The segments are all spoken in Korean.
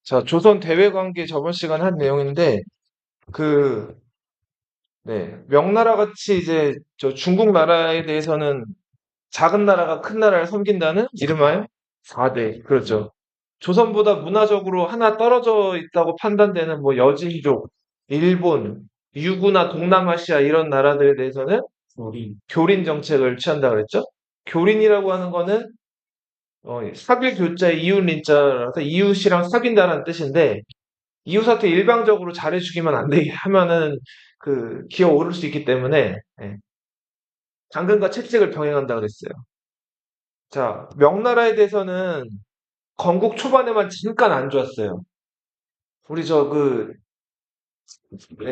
자, 조선 대외 관계 저번 시간에 한 내용인데, 그, 네, 명나라 같이 이제 저 중국 나라에 대해서는 작은 나라가 큰 나라를 섬긴다는 이름하여 4대. 그렇죠. 조선보다 문화적으로 하나 떨어져 있다고 판단되는 뭐 여진족, 일본, 유구나 동남아시아 이런 나라들에 대해서는 교린 정책을 취한다 그랬죠. 교린이라고 하는 거는 사빌 교자의 이웃린자라서 이웃이랑 사귄다는 뜻인데, 이웃한테 일방적으로 잘해주기만 안 되게 하면은 기어 오를 수 있기 때문에 예, 당근과 채찍을 병행한다 그랬어요. 자, 명나라에 대해서는 건국 초반에만 잠깐 안 좋았어요. 우리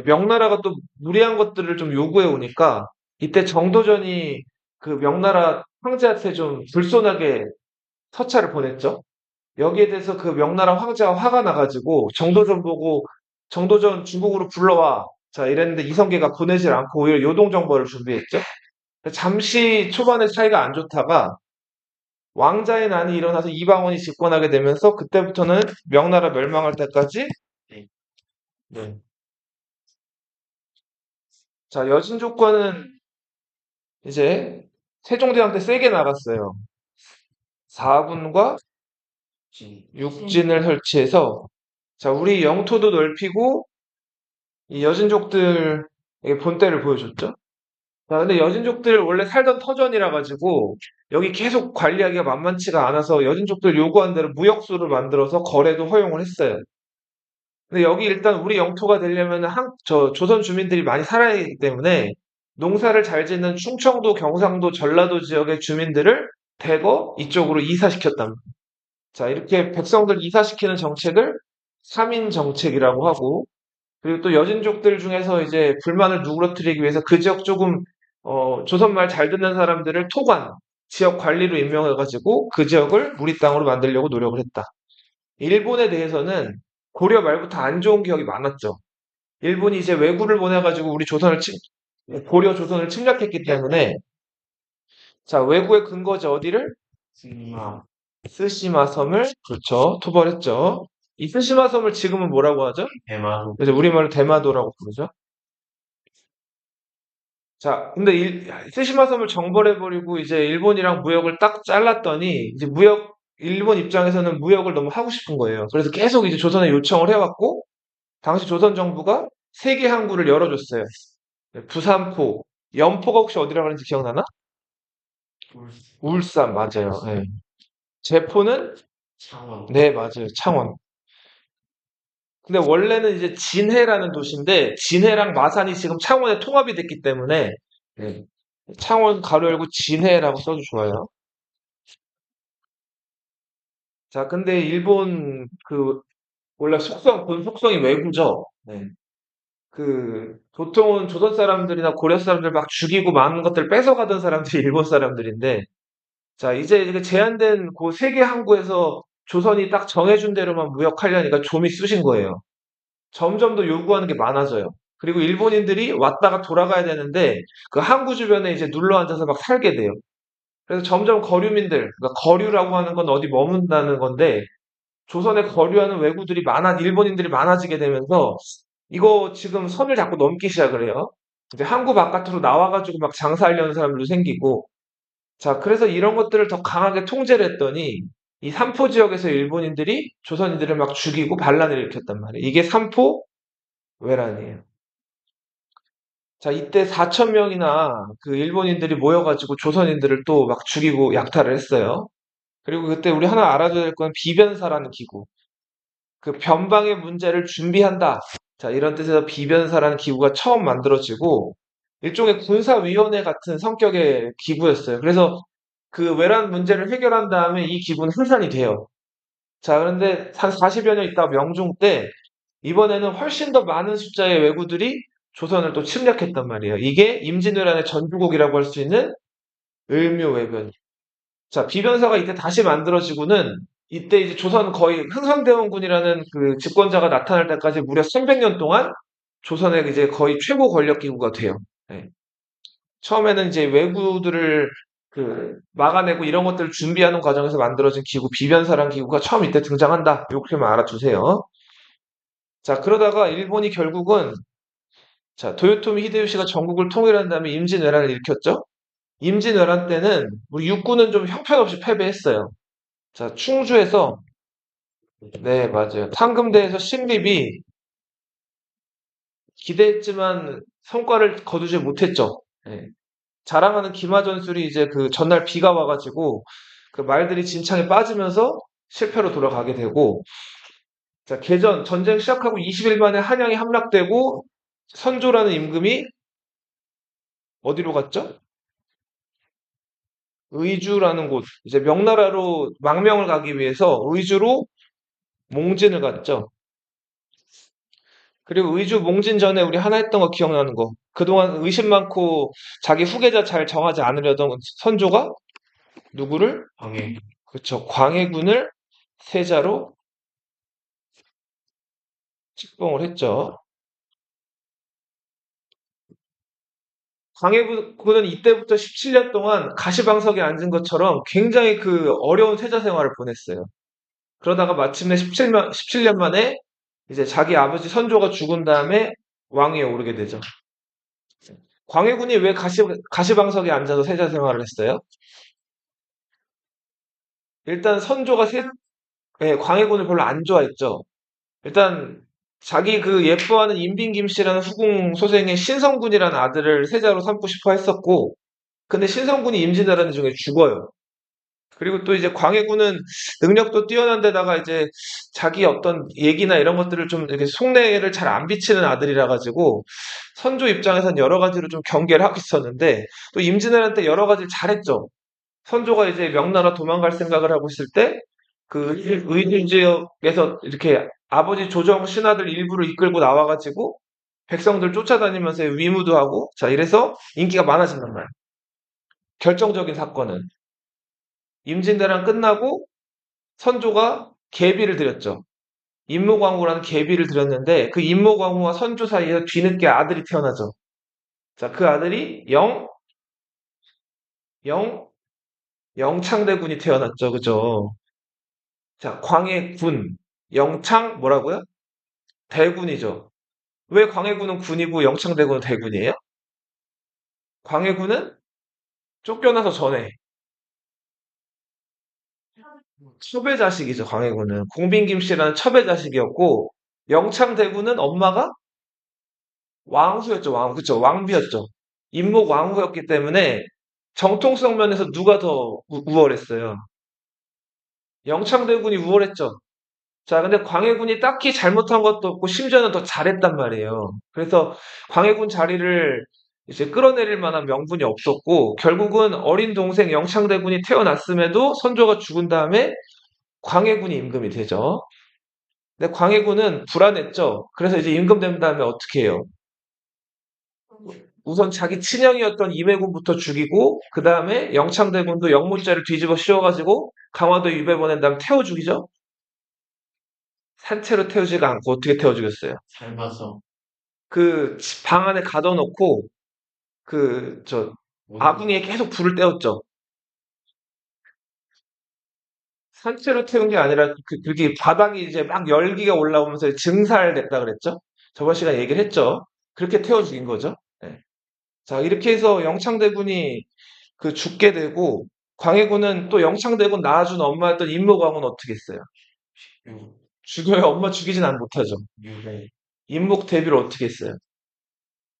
명나라가 또 무리한 것들을 좀 요구해 오니까 이때 정도전이 그 명나라 황제한테 좀 불손하게 서찰을 보냈죠. 여기에 대해서 그 명나라 황제가 화가 나가지고 정도전 보고 정도전 중국으로 불러와. 자, 이랬는데 이성계가 보내질 않고 오히려 요동정벌을 준비했죠. 잠시 초반에 차이가 안 좋다가 왕자의 난이 일어나서 이방원이 집권하게 되면서 그때부터는 명나라 멸망할 때까지 네. 자, 여진족과는 이제 세종대왕 때 세게 나갔어요. 4군과 육진을 설치해서 자, 우리 영토도 넓히고 이 여진족들에게 본때를 보여줬죠. 자, 근데 여진족들 원래 살던 터전이라 가지고 여기 계속 관리하기가 만만치가 않아서 여진족들 요구한 대로 무역수를 만들어서 거래도 허용을 했어요. 근데 여기 일단 우리 영토가 되려면 조선 주민들이 많이 살아야 하기 때문에 농사를 잘 짓는 충청도, 경상도, 전라도 지역의 주민들을 대거 이쪽으로 이사시켰단 말이에요. 자, 이렇게 백성들 이사시키는 정책을 3인 정책이라고 하고, 그리고 또 여진족들 중에서 이제 불만을 누그러뜨리기 위해서 그 지역 조금 조선말 잘 듣는 사람들을 토관, 지역 관리로 임명해가지고 그 지역을 우리 땅으로 만들려고 노력을 했다. 일본에 대해서는 고려 말부터 안 좋은 기억이 많았죠. 일본이 이제 왜구를 보내가지고 고려 조선을 침략했기 때문에 자, 왜구의 근거지 어디를? 스시마 섬을 그렇죠. 토벌했죠. 이 스시마 섬을 지금은 뭐라고 하죠? 그래서 우리말로 대마도라고 부르죠. 자, 근데 스시마 섬을 정벌해버리고 이제 일본이랑 무역을 딱 잘랐더니 이제 일본 입장에서는 무역을 너무 하고 싶은 거예요. 그래서 계속 이제 조선에 요청을 해왔고, 당시 조선 정부가 세계 항구를 열어줬어요. 부산포, 연포가 혹시 어디라고 하는지 기억나나? 울산, 맞아요. 네. 제포는? 네, 맞아요. 창원. 근데 원래는 이제 진해라는 도시인데, 진해랑 마산이 지금 창원에 통합이 됐기 때문에, 네. 창원 가로 열고 진해라고 써도 좋아요. 자, 근데 일본 원래 본 속성이 왜구죠? 네. 보통은 조선 사람들이나 고려 사람들 막 죽이고 많은 것들 뺏어가던 사람들이 일본 사람들인데, 자, 이제 이게 제한된 그 세계 항구에서 조선이 딱 정해준 대로만 무역하려니까 좀이 쑤신 거예요. 점점 더 요구하는 게 많아져요. 그리고 일본인들이 왔다가 돌아가야 되는데, 그 항구 주변에 이제 눌러 앉아서 막 살게 돼요. 그래서 점점 그러니까 거류라고 하는 건 어디 머문다는 건데, 조선에 거류하는 일본인들이 많아지게 되면서 이거 지금 선을 자꾸 넘기 시작을 해요. 이제 항구 바깥으로 나와가지고 막 장사하려는 사람들도 생기고. 자, 그래서 이런 것들을 더 강하게 통제를 했더니 이 삼포 지역에서 일본인들이 조선인들을 막 죽이고 반란을 일으켰단 말이에요. 이게 삼포 외란이에요. 자, 이때 4천 명이나 그 일본인들이 모여가지고 조선인들을 또 막 죽이고 약탈을 했어요. 그리고 그때 우리 하나 알아둬야 될 건 비변사라는 기구. 그 변방의 문제를 준비한다. 자, 이런 뜻에서 비변사라는 기구가 처음 만들어지고 일종의 군사위원회 같은 성격의 기구였어요. 그래서 그 외란 문제를 해결한 다음에 이 기구는 해산이 돼요. 자, 그런데 한 40여 년 있다 명종 때 이번에는 훨씬 더 많은 숫자의 왜구들이 조선을 또 침략했단 말이에요. 이게 임진왜란의 전주곡이라고 할 수 있는 을묘외변. 자, 비변사가 이때 다시 만들어지고는 이때 이제 조선 거의 흥선대원군이라는 그 집권자가 나타날 때까지 무려 300년 동안 조선의 이제 거의 최고 권력 기구가 돼요. 네. 처음에는 이제 왜구들을 막아내고 이런 것들을 준비하는 과정에서 만들어진 기구, 비변사란 기구가 처음 이때 등장한다. 이렇게만 알아두세요. 자, 그러다가 일본이 결국은, 자, 도요토미 히데요시가 전국을 통일한 다음에 임진왜란을 일으켰죠? 임진왜란 때는 우리 육군은 좀 형편없이 패배했어요. 자, 충주에서, 네, 맞아요. 상금대에서 신립이 기대했지만 성과를 거두지 못했죠. 네. 자랑하는 기마전술이 이제 그 전날 비가 와가지고 그 말들이 진창에 빠지면서 실패로 돌아가게 되고, 자, 개전, 전쟁 시작하고 20일 만에 한양이 함락되고 선조라는 임금이 어디로 갔죠? 의주라는 곳, 이제 명나라로 망명을 가기 위해서 의주로 몽진을 갔죠. 그리고 의주 몽진 전에 우리 하나 했던 거 기억나는 거. 그동안 의심 많고 자기 후계자 잘 정하지 않으려던 선조가 누구를? 그쵸. 광해군을 세자로 책봉을 했죠. 광해군은 이때부터 17년 동안 가시방석에 앉은 것처럼 굉장히 그 어려운 세자 생활을 보냈어요. 그러다가 마침내 17년 만에 이제 자기 아버지 선조가 죽은 다음에 왕위에 오르게 되죠. 광해군이 왜 가시방석에 앉아서 세자 생활을 했어요? 일단 선조가 예, 광해군을 별로 안 좋아했죠. 일단 자기 그 예뻐하는 임빈김씨라는 후궁 소생의 신성군이라는 아들을 세자로 삼고 싶어 했었고, 근데 신성군이 임진왜란 중에 죽어요. 그리고 또 이제 광해군은 능력도 뛰어난 데다가 이제 자기 어떤 얘기나 이런 것들을 좀 이렇게 속내를 잘 안 비치는 아들이라 가지고 선조 입장에선 여러 가지로 좀 경계를 하고 있었는데, 또 임진왜란 때 여러 가지를 잘했죠. 선조가 이제 명나라 도망갈 생각을 하고 있을 때 그 의진 지역에서 이렇게 아버지 조정 신하들 일부를 이끌고 나와가지고 백성들 쫓아다니면서 위무도 하고, 자, 이래서 인기가 많아진단 말이에요. 결정적인 사건은 임진왜란 끝나고 선조가 계비를 드렸죠. 임무광후라는 계비를 드렸는데 그 임무광후와 선조 사이에 뒤늦게 아들이 태어나죠. 자, 그 아들이 영, 영창대군이 태어났죠. 그죠? 자, 광해군, 영창 뭐라고요? 대군이죠. 왜 광해군은 군이고 영창대군은 대군이에요? 광해군은 쫓겨나서 전에 첩의 자식이죠. 광해군은 공빈김씨라는 첩의 자식이었고, 영창대군은 엄마가 왕후였죠. 그쵸? 왕비였죠. 임목 왕후였기 때문에 정통성 면에서 누가 더 우월했어요? 영창대군이 우월했죠. 자, 근데 광해군이 딱히 잘못한 것도 없고 심지어는 더 잘했단 말이에요. 그래서 광해군 자리를 이제 끌어내릴 만한 명분이 없었고, 결국은 어린 동생 영창대군이 태어났음에도 선조가 죽은 다음에 광해군이 임금이 되죠. 근데 광해군은 불안했죠. 그래서 이제 임금 된 다음에 어떻게 해요? 우선 자기 친형이었던 임해군부터 죽이고, 그 다음에 영창대군도 영모죄를 뒤집어 씌워가지고 강화도 유배 보낸 다음에 태워 죽이죠. 산채로 태우지가 않고 어떻게 태워 죽였어요? 삶아서. 그 방 안에 가둬놓고 아궁이에 계속 불을 때웠죠. 산채로 태운 게 아니라 그게 바닥이 이제 막 열기가 올라오면서 증살됐다 그랬죠. 저번 시간에 얘기를 했죠. 그렇게 태워 죽인 거죠. 네. 자, 이렇게 해서 영창대군이 죽게 되고, 광해군은 또 영창대군 낳아준 엄마였던 임모광은 어떻게 했어요? 죽여요. 엄마 죽이진 못하죠. 임목 대비를 어떻게 했어요?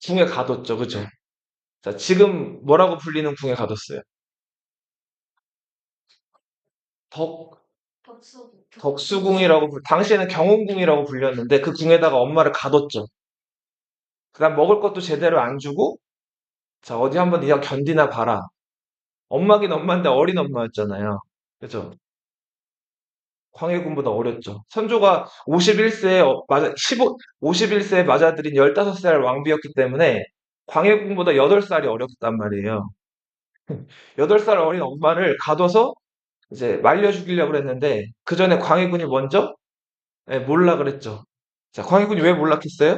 궁에 가뒀죠. 그죠? 자, 지금 뭐라고 불리는 궁에 가뒀어요? 덕, 덕수궁이라고, 당시에는 경운궁이라고 불렸는데 그 궁에다가 엄마를 가뒀죠. 그 다음 먹을 것도 제대로 안 주고, 자, 어디 한번 네가 견디나 봐라. 엄마긴 엄마인데 어린 엄마였잖아요. 그죠? 광해군보다 어렸죠. 선조가 51세에, 맞아, 51세에 맞아들인 15살 왕비였기 때문에 광해군보다 8살이 어렸단 말이에요. 8살 어린 엄마를 가둬서 이제 말려 죽이려고 그랬는데 그 전에 광해군이 먼저 예, 몰라 그랬죠. 자, 광해군이 왜 몰락했어요?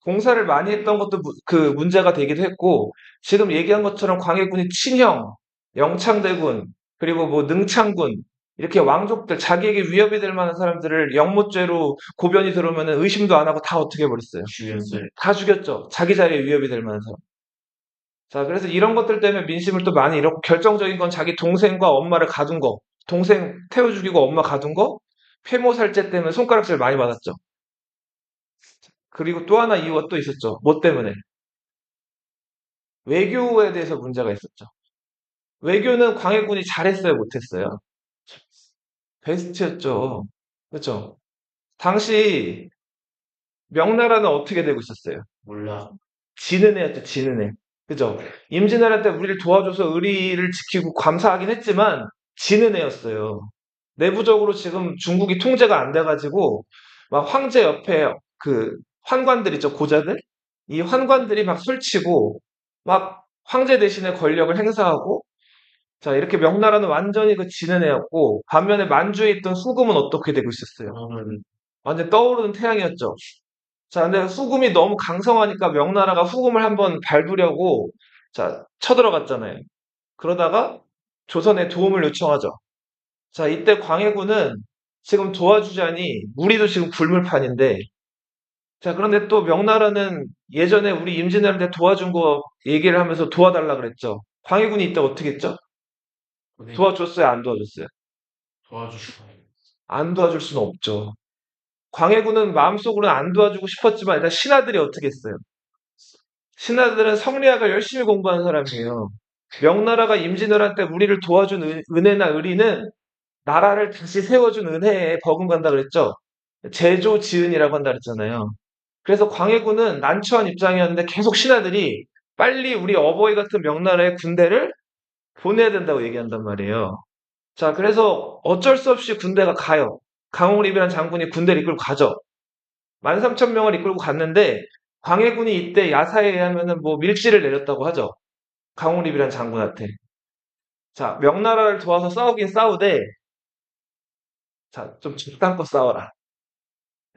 공사를 많이 했던 것도 그 문제가 되기도 했고, 지금 얘기한 것처럼 광해군이 친형, 영창대군, 그리고 뭐 능창군, 이렇게 왕족들, 자기에게 위협이 될 만한 사람들을 영모죄로 고변이 들어오면 의심도 안 하고 다 어떻게 해버렸어요. 죽였어요. 다 죽였죠. 자기 자리에 위협이 될 만한 사람. 자, 그래서 이런 것들 때문에 민심을 또 많이 잃었고, 결정적인 건 자기 동생과 엄마를 가둔 거, 동생 태워 죽이고 엄마 가둔 거, 폐모살제 때문에 손가락질 많이 받았죠. 그리고 또 하나 이유가 또 있었죠. 뭐 때문에? 외교에 대해서 문제가 있었죠. 외교는 광해군이 잘했어요, 못했어요? 베스트였죠. 그렇죠? 당시 명나라는 어떻게 되고 있었어요? 몰라. 지는 애였죠, 지는 애. 그죠? 임진왜란 때 우리를 도와줘서 의리를 지키고 감사하긴 했지만 지는 애였어요. 내부적으로 지금 중국이 통제가 안 돼가지고 막 황제 옆에 그 환관들 있죠, 고자들? 이 환관들이 막 설치고 막 황제 대신에 권력을 행사하고 자, 이렇게 명나라는 완전히 그 지는 애였고 반면에 만주에 있던 수금은 어떻게 되고 있었어요? 완전 떠오르는 태양이었죠. 자, 근데 후금이 너무 강성하니까 명나라가 후금을 한번 밟으려고 자, 쳐들어갔잖아요. 그러다가 조선에 도움을 요청하죠. 자, 이때 광해군은 지금 도와주자니 우리도 지금 굴물판인데 자, 그런데 또 명나라는 예전에 우리 임진왜란 때 도와준 거 얘기를 하면서 도와달라 그랬죠. 광해군이 이때 어떻게 했죠? 도와줬어요, 안 도와줬어요? 도와주시고. 안 도와줄 수는 없죠. 광해군은 마음속으로는 안 도와주고 싶었지만 일단 신하들이 어떻게 했어요? 신하들은 성리학을 열심히 공부한 사람이에요. 명나라가 임진왜란 때 우리를 도와준 은혜나 의리는 나라를 다시 세워준 은혜에 버금간다 그랬죠. 제조지은이라고 한다 그랬잖아요. 그래서 광해군은 난처한 입장이었는데 계속 신하들이 빨리 우리 어버이 같은 명나라의 군대를 보내야 된다고 얘기한단 말이에요. 자, 그래서 어쩔 수 없이 군대가 가요. 강홍립이라는 장군이 군대를 이끌고 가죠. 13,000명을 이끌고 갔는데 광해군이 이때 야사에 의하면은 뭐 밀지를 내렸다고 하죠. 강홍립이란 장군한테. 자, 명나라를 도와서 싸우긴 싸우되 자, 좀 적당껏 싸워라.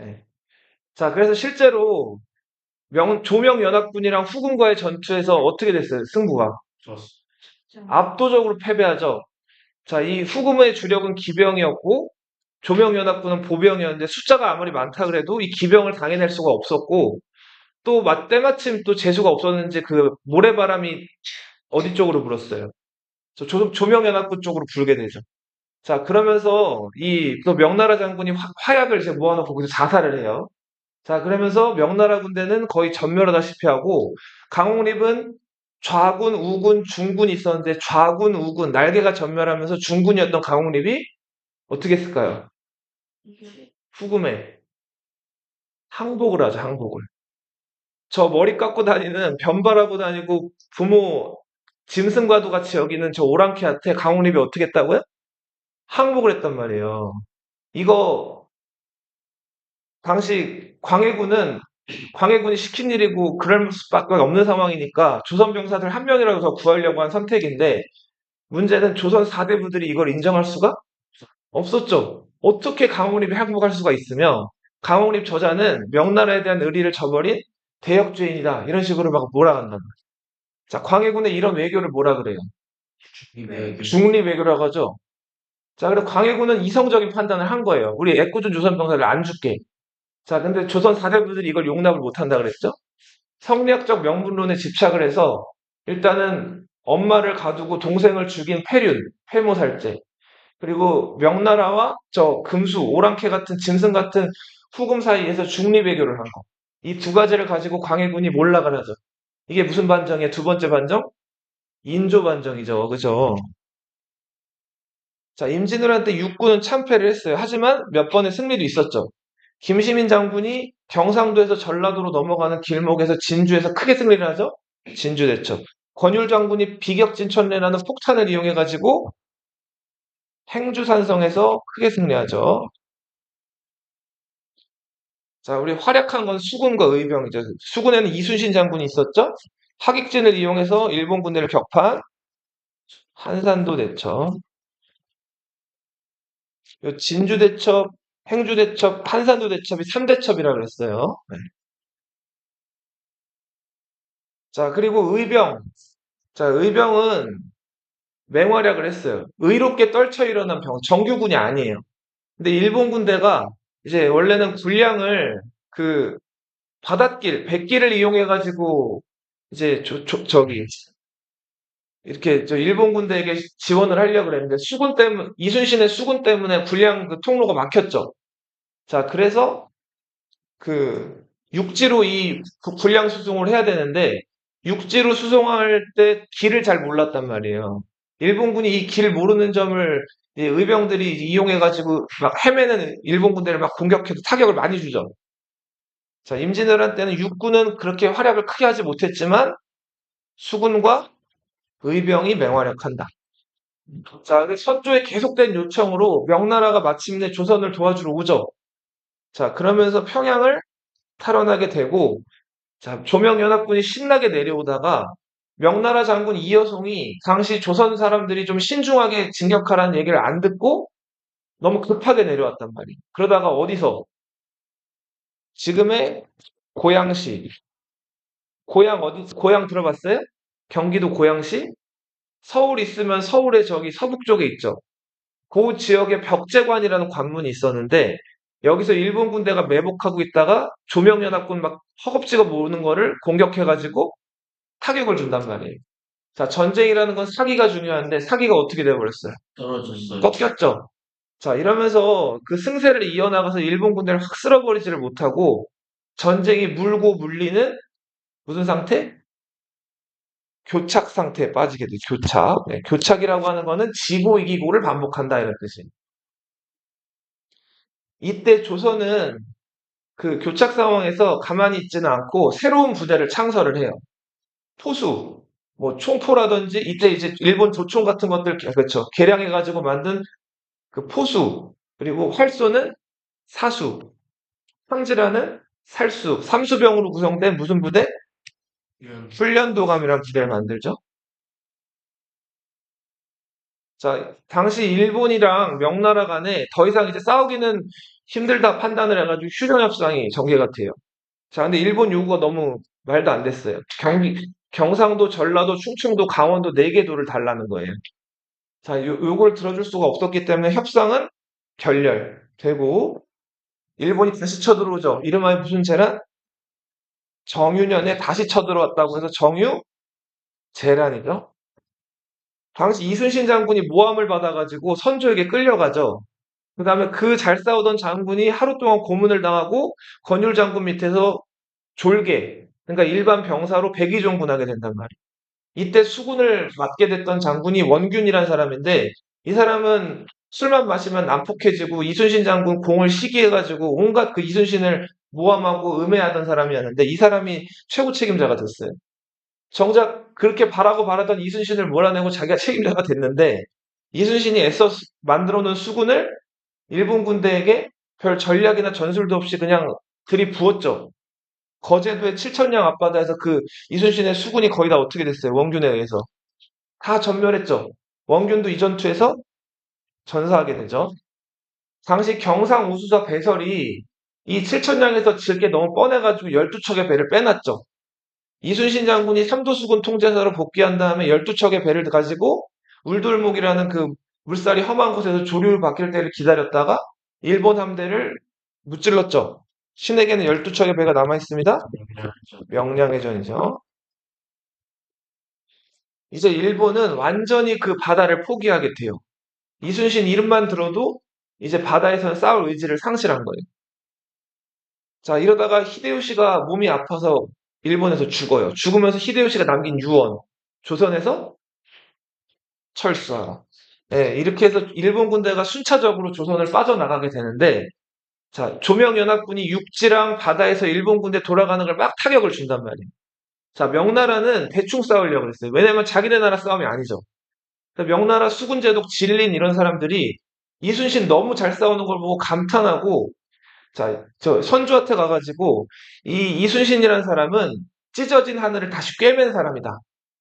예. 자, 그래서 실제로 조명연합군이랑 후금과의 전투에서 어떻게 됐어요? 승부가. 좋았어. 압도적으로 패배하죠. 자, 이 후금의 주력은 기병이었고 조명연합군은 보병이었는데 숫자가 아무리 많다 그래도 이 기병을 당해낼 수가 없었고 또 때마침 또 재수가 없었는지 그 모래바람이 어디 쪽으로 불었어요? 조명연합군 쪽으로 불게 되죠. 자, 그러면서 또 명나라 장군이 화약을 이제 모아놓고 거기서 자살을 해요. 자, 그러면서 명나라 군대는 거의 전멸하다시피 하고 강홍립은 좌군, 우군, 중군이 있었는데 좌군, 우군, 날개가 전멸하면서 중군이었던 강홍립이 어떻게 했을까요? 후금에 항복을 하죠, 항복을. 저 머리 깎고 다니는 변발하고 다니고 부모 짐승과도 같이 여기는 저 오랑캐한테 강홍립이 어떻게 했다고요? 항복을 했단 말이에요. 이거 당시 광해군이 시킨 일이고 그럴 수밖에 없는 상황이니까 조선 병사들 한 명이라도 더 구하려고 한 선택인데 문제는 조선 사대부들이 이걸 인정할 수가 없었죠. 어떻게 강홍립이 항복할 수가 있으며 강홍립 저자는 명나라에 대한 의리를 저버린 대역죄인이다 이런 식으로 막 몰아간단 말이에요. 자, 광해군의 이런 외교를 뭐라 그래요? 중립 외교라고 하죠. 자, 그래서 광해군은 이성적인 판단을 한 거예요. 우리 애꿎은 조선 병사를 안 줄게. 자, 근데 조선 사대부들이 이걸 용납을 못 한다 그랬죠? 성리학적 명분론에 집착을 해서 일단은 엄마를 가두고 동생을 죽인 폐륜, 폐모살제, 그리고 명나라와 저 금수, 오랑캐 같은 짐승 같은 후금 사이에서 중립외교를 한 거. 이 두 가지를 가지고 광해군이 몰락을 하죠. 이게 무슨 반정이에요? 두 번째 반정? 인조 반정이죠. 그죠? 자, 임진왜란 때 육군은 참패를 했어요. 하지만 몇 번의 승리도 있었죠. 김시민 장군이 경상도에서 전라도로 넘어가는 길목에서 진주에서 크게 승리를 하죠. 진주대첩. 권율 장군이 비격진천례라는 폭탄을 이용해가지고 행주산성에서 크게 승리하죠. 자, 우리 활약한 건 수군과 의병이죠. 수군에는 이순신 장군이 있었죠. 하객진을 이용해서 일본 군대를 격파한 한산도 대첩. 요 진주대첩, 행주대첩, 한산도 대첩이 3대첩이라 그랬어요. 네. 자, 그리고 의병. 자, 의병은 맹활약을 했어요. 의롭게 떨쳐 일어난 정규군이 아니에요. 근데 일본 군대가 이제 원래는 군량을 그 바닷길, 백길을 이용해가지고 이제 저기 이렇게 저 일본 군대에게 지원을 하려고 그랬는데 이순신의 수군 때문에 군량 그 통로가 막혔죠. 자, 그래서 그 육지로 이 군량 수송을 해야 되는데 육지로 수송할 때 길을 잘 몰랐단 말이에요. 일본군이 이 길 모르는 점을 이 의병들이 이용해가지고 막 헤매는 일본 군대를 막 공격해서 타격을 많이 주죠. 자, 임진왜란 때는 육군은 그렇게 활약을 크게 하지 못했지만 수군과 의병이 맹활약한다. 자, 근데 선조의 계속된 요청으로 명나라가 마침내 조선을 도와주러 오죠. 자, 그러면서 평양을 탈환하게 되고, 자, 조명연합군이 신나게 내려오다가 명나라 장군 이여송이 당시 조선 사람들이 좀 신중하게 진격하라는 얘기를 안 듣고 너무 급하게 내려왔단 말이에요. 그러다가 어디서? 지금의 고양시. 고양 들어봤어요? 경기도 고양시? 서울 있으면 서울의 저기 서북 쪽에 있죠. 그 지역에 벽제관이라는 관문이 있었는데 여기서 일본 군대가 매복하고 있다가 조명연합군 막 허겁지겁 오는 거를 공격해가지고 타격을 준단 말이에요. 자, 전쟁이라는 건 사기가 중요한데 사기가 어떻게 돼버렸어요? 떨어졌어요. 꺾였죠. 자, 이러면서 그 승세를 이어나가서 일본 군대를 확 쓸어버리지를 못하고 전쟁이 물고 물리는 무슨 상태? 교착 상태에 빠지게 돼. 교착. 네, 교착이라고 하는 거는 지고 이기고를 반복한다 이런 뜻이에요. 이때 조선은 그 교착 상황에서 가만히 있지는 않고 새로운 부대를 창설을 해요. 포수, 뭐 총포라든지 이때 이제 일본 조총 같은 것들 그렇죠. 개량해가지고 만든 그 포수, 그리고 활쏘는 사수, 황질하는 살수, 삼수병으로 구성된 무슨 부대? 훈련도감이라는 부대를 만들죠. 자, 당시 일본이랑 명나라 간에 더 이상 이제 싸우기는 힘들다 판단을 해가지고 휴전협상이 전개가 돼요. 자, 근데 일본 요구가 너무 말도 안 됐어요. 경상도, 전라도, 충청도, 강원도 4개 도를 달라는 거예요. 자, 요걸 들어줄 수가 없었기 때문에 협상은 결렬되고, 일본이 다시 쳐들어오죠. 이름하여 무슨 재란? 정유년에 다시 쳐들어왔다고 해서 정유재란이죠. 당시 이순신 장군이 모함을 받아가지고 선조에게 끌려가죠. 그 다음에 그 잘 싸우던 장군이 하루 동안 고문을 당하고 권율 장군 밑에서 졸개, 그러니까 일반 병사로 백의종군하게 된단 말이에요. 이때 수군을 맡게 됐던 장군이 원균이라는 사람인데 이 사람은 술만 마시면 난폭해지고 이순신 장군 공을 시기해가지고 온갖 그 이순신을 모함하고 음해하던 사람이었는데 이 사람이 최고 책임자가 됐어요. 정작 그렇게 바라고 바라던 이순신을 몰아내고 자기가 책임자가 됐는데 이순신이 애써 만들어 놓은 수군을 일본 군대에게 별 전략이나 전술도 없이 그냥 들이부었죠. 거제도의 칠천량 앞바다에서 그 이순신의 수군이 거의 다 어떻게 됐어요? 원균에 의해서. 다 전멸했죠. 원균도 이 전투에서 전사하게 되죠. 당시 경상 우수사 배설이 이 칠천량에서 질 게 너무 뻔해가지고 12척의 배를 빼놨죠. 이순신 장군이 삼도수군 통제사로 복귀한 다음에 12척의 배를 가지고 울돌목이라는 그 물살이 험한 곳에서 조류를 바뀔 때를 기다렸다가 일본 함대를 무찔렀죠. 신에게는 12척의 배가 남아있습니다. 명량해전이죠. 이제 일본은 완전히 그 바다를 포기하게 돼요. 이순신 이름만 들어도 이제 바다에서는 싸울 의지를 상실한 거예요. 자, 이러다가 히데요시가 몸이 아파서 일본에서 죽어요. 죽으면서 히데요시가 남긴 유언, 조선에서 철수하라. 예, 이렇게 해서 일본 군대가 순차적으로 조선을 빠져나가게 되는데, 자, 조명연합군이 육지랑 바다에서 일본 군대 돌아가는 걸 막 타격을 준단 말이에요. 자, 명나라는 대충 싸우려고 그랬어요. 왜냐면 자기네 나라 싸움이 아니죠. 그러니까 명나라 수군제독 진린 이런 사람들이 이순신 너무 잘 싸우는 걸 보고 감탄하고, 자, 저 선조한테 가가지고 이 이순신이라는 사람은 찢어진 하늘을 다시 꿰맨 사람이다.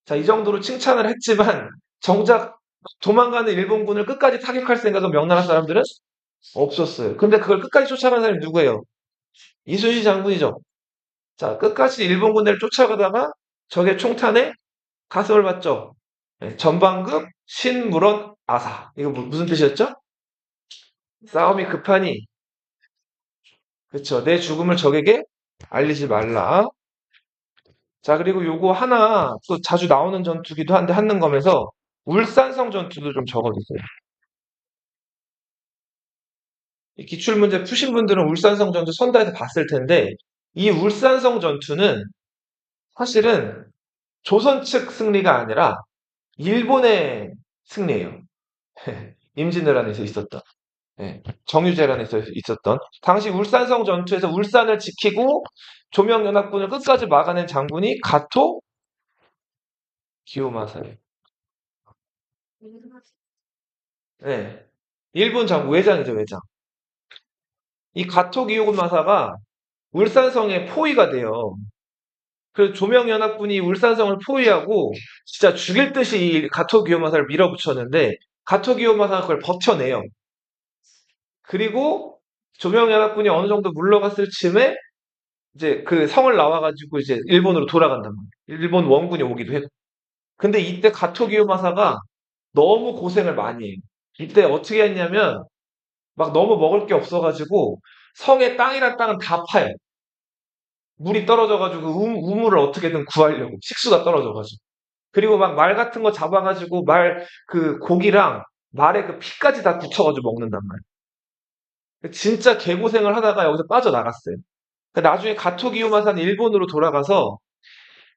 자, 이 정도로 칭찬을 했지만 정작 도망가는 일본군을 끝까지 타격할 생각은 명나라 사람들은 없었어요. 근데 그걸 끝까지 쫓아간 사람이 누구예요? 이순신 장군이죠. 자, 끝까지 일본 군대를 쫓아가다가 적의 총탄에 가슴을 맞죠. 예, 전방급 신물원 아사. 이거 무슨 뜻이었죠? 싸움이 급하니, 그쵸. 내 죽음을 적에게 알리지 말라. 자, 그리고 요거 하나 또 자주 나오는 전투기도 한데 한능검에서 울산성 전투도 좀 적어주세요. 이 기출문제 푸신 분들은 울산성 전투 선다에서 봤을 텐데 이 울산성 전투는 사실은 조선 측 승리가 아니라 일본의 승리예요. 임진왜란에서 있었던. 예, 정유재란에서 있었던 당시 울산성 전투에서 울산을 지키고 조명연합군을 끝까지 막아낸 장군이 가토 기요마사예요. 네, 일본 장군 외장이죠, 외장. 이 가토 기요마사가 울산성의 포위가 돼요. 그래서 조명연합군이 울산성을 포위하고 진짜 죽일 듯이 이 가토 기요마사를 밀어붙였는데 가토 기요마사가 그걸 버텨내요. 그리고 조명연합군이 어느 정도 물러갔을 즈음에 이제 그 성을 나와가지고 이제 일본으로 돌아간단 말이에요. 일본 원군이 오기도 했고. 근데 이때 가토 기요마사가 너무 고생을 많이 해요. 이때 어떻게 했냐면 막 너무 먹을 게 없어가지고 성의 땅이란 땅은 다 파요. 물이 떨어져가지고 우물을 어떻게든 구하려고 식수가 떨어져가지고. 그리고 막 말 같은 거 잡아가지고 말 그 고기랑 말의 그 피까지 다 굳혀가지고 먹는단 말이에요. 진짜 개고생을 하다가 여기서 빠져나갔어요. 나중에 가토 기요마사는 일본으로 돌아가서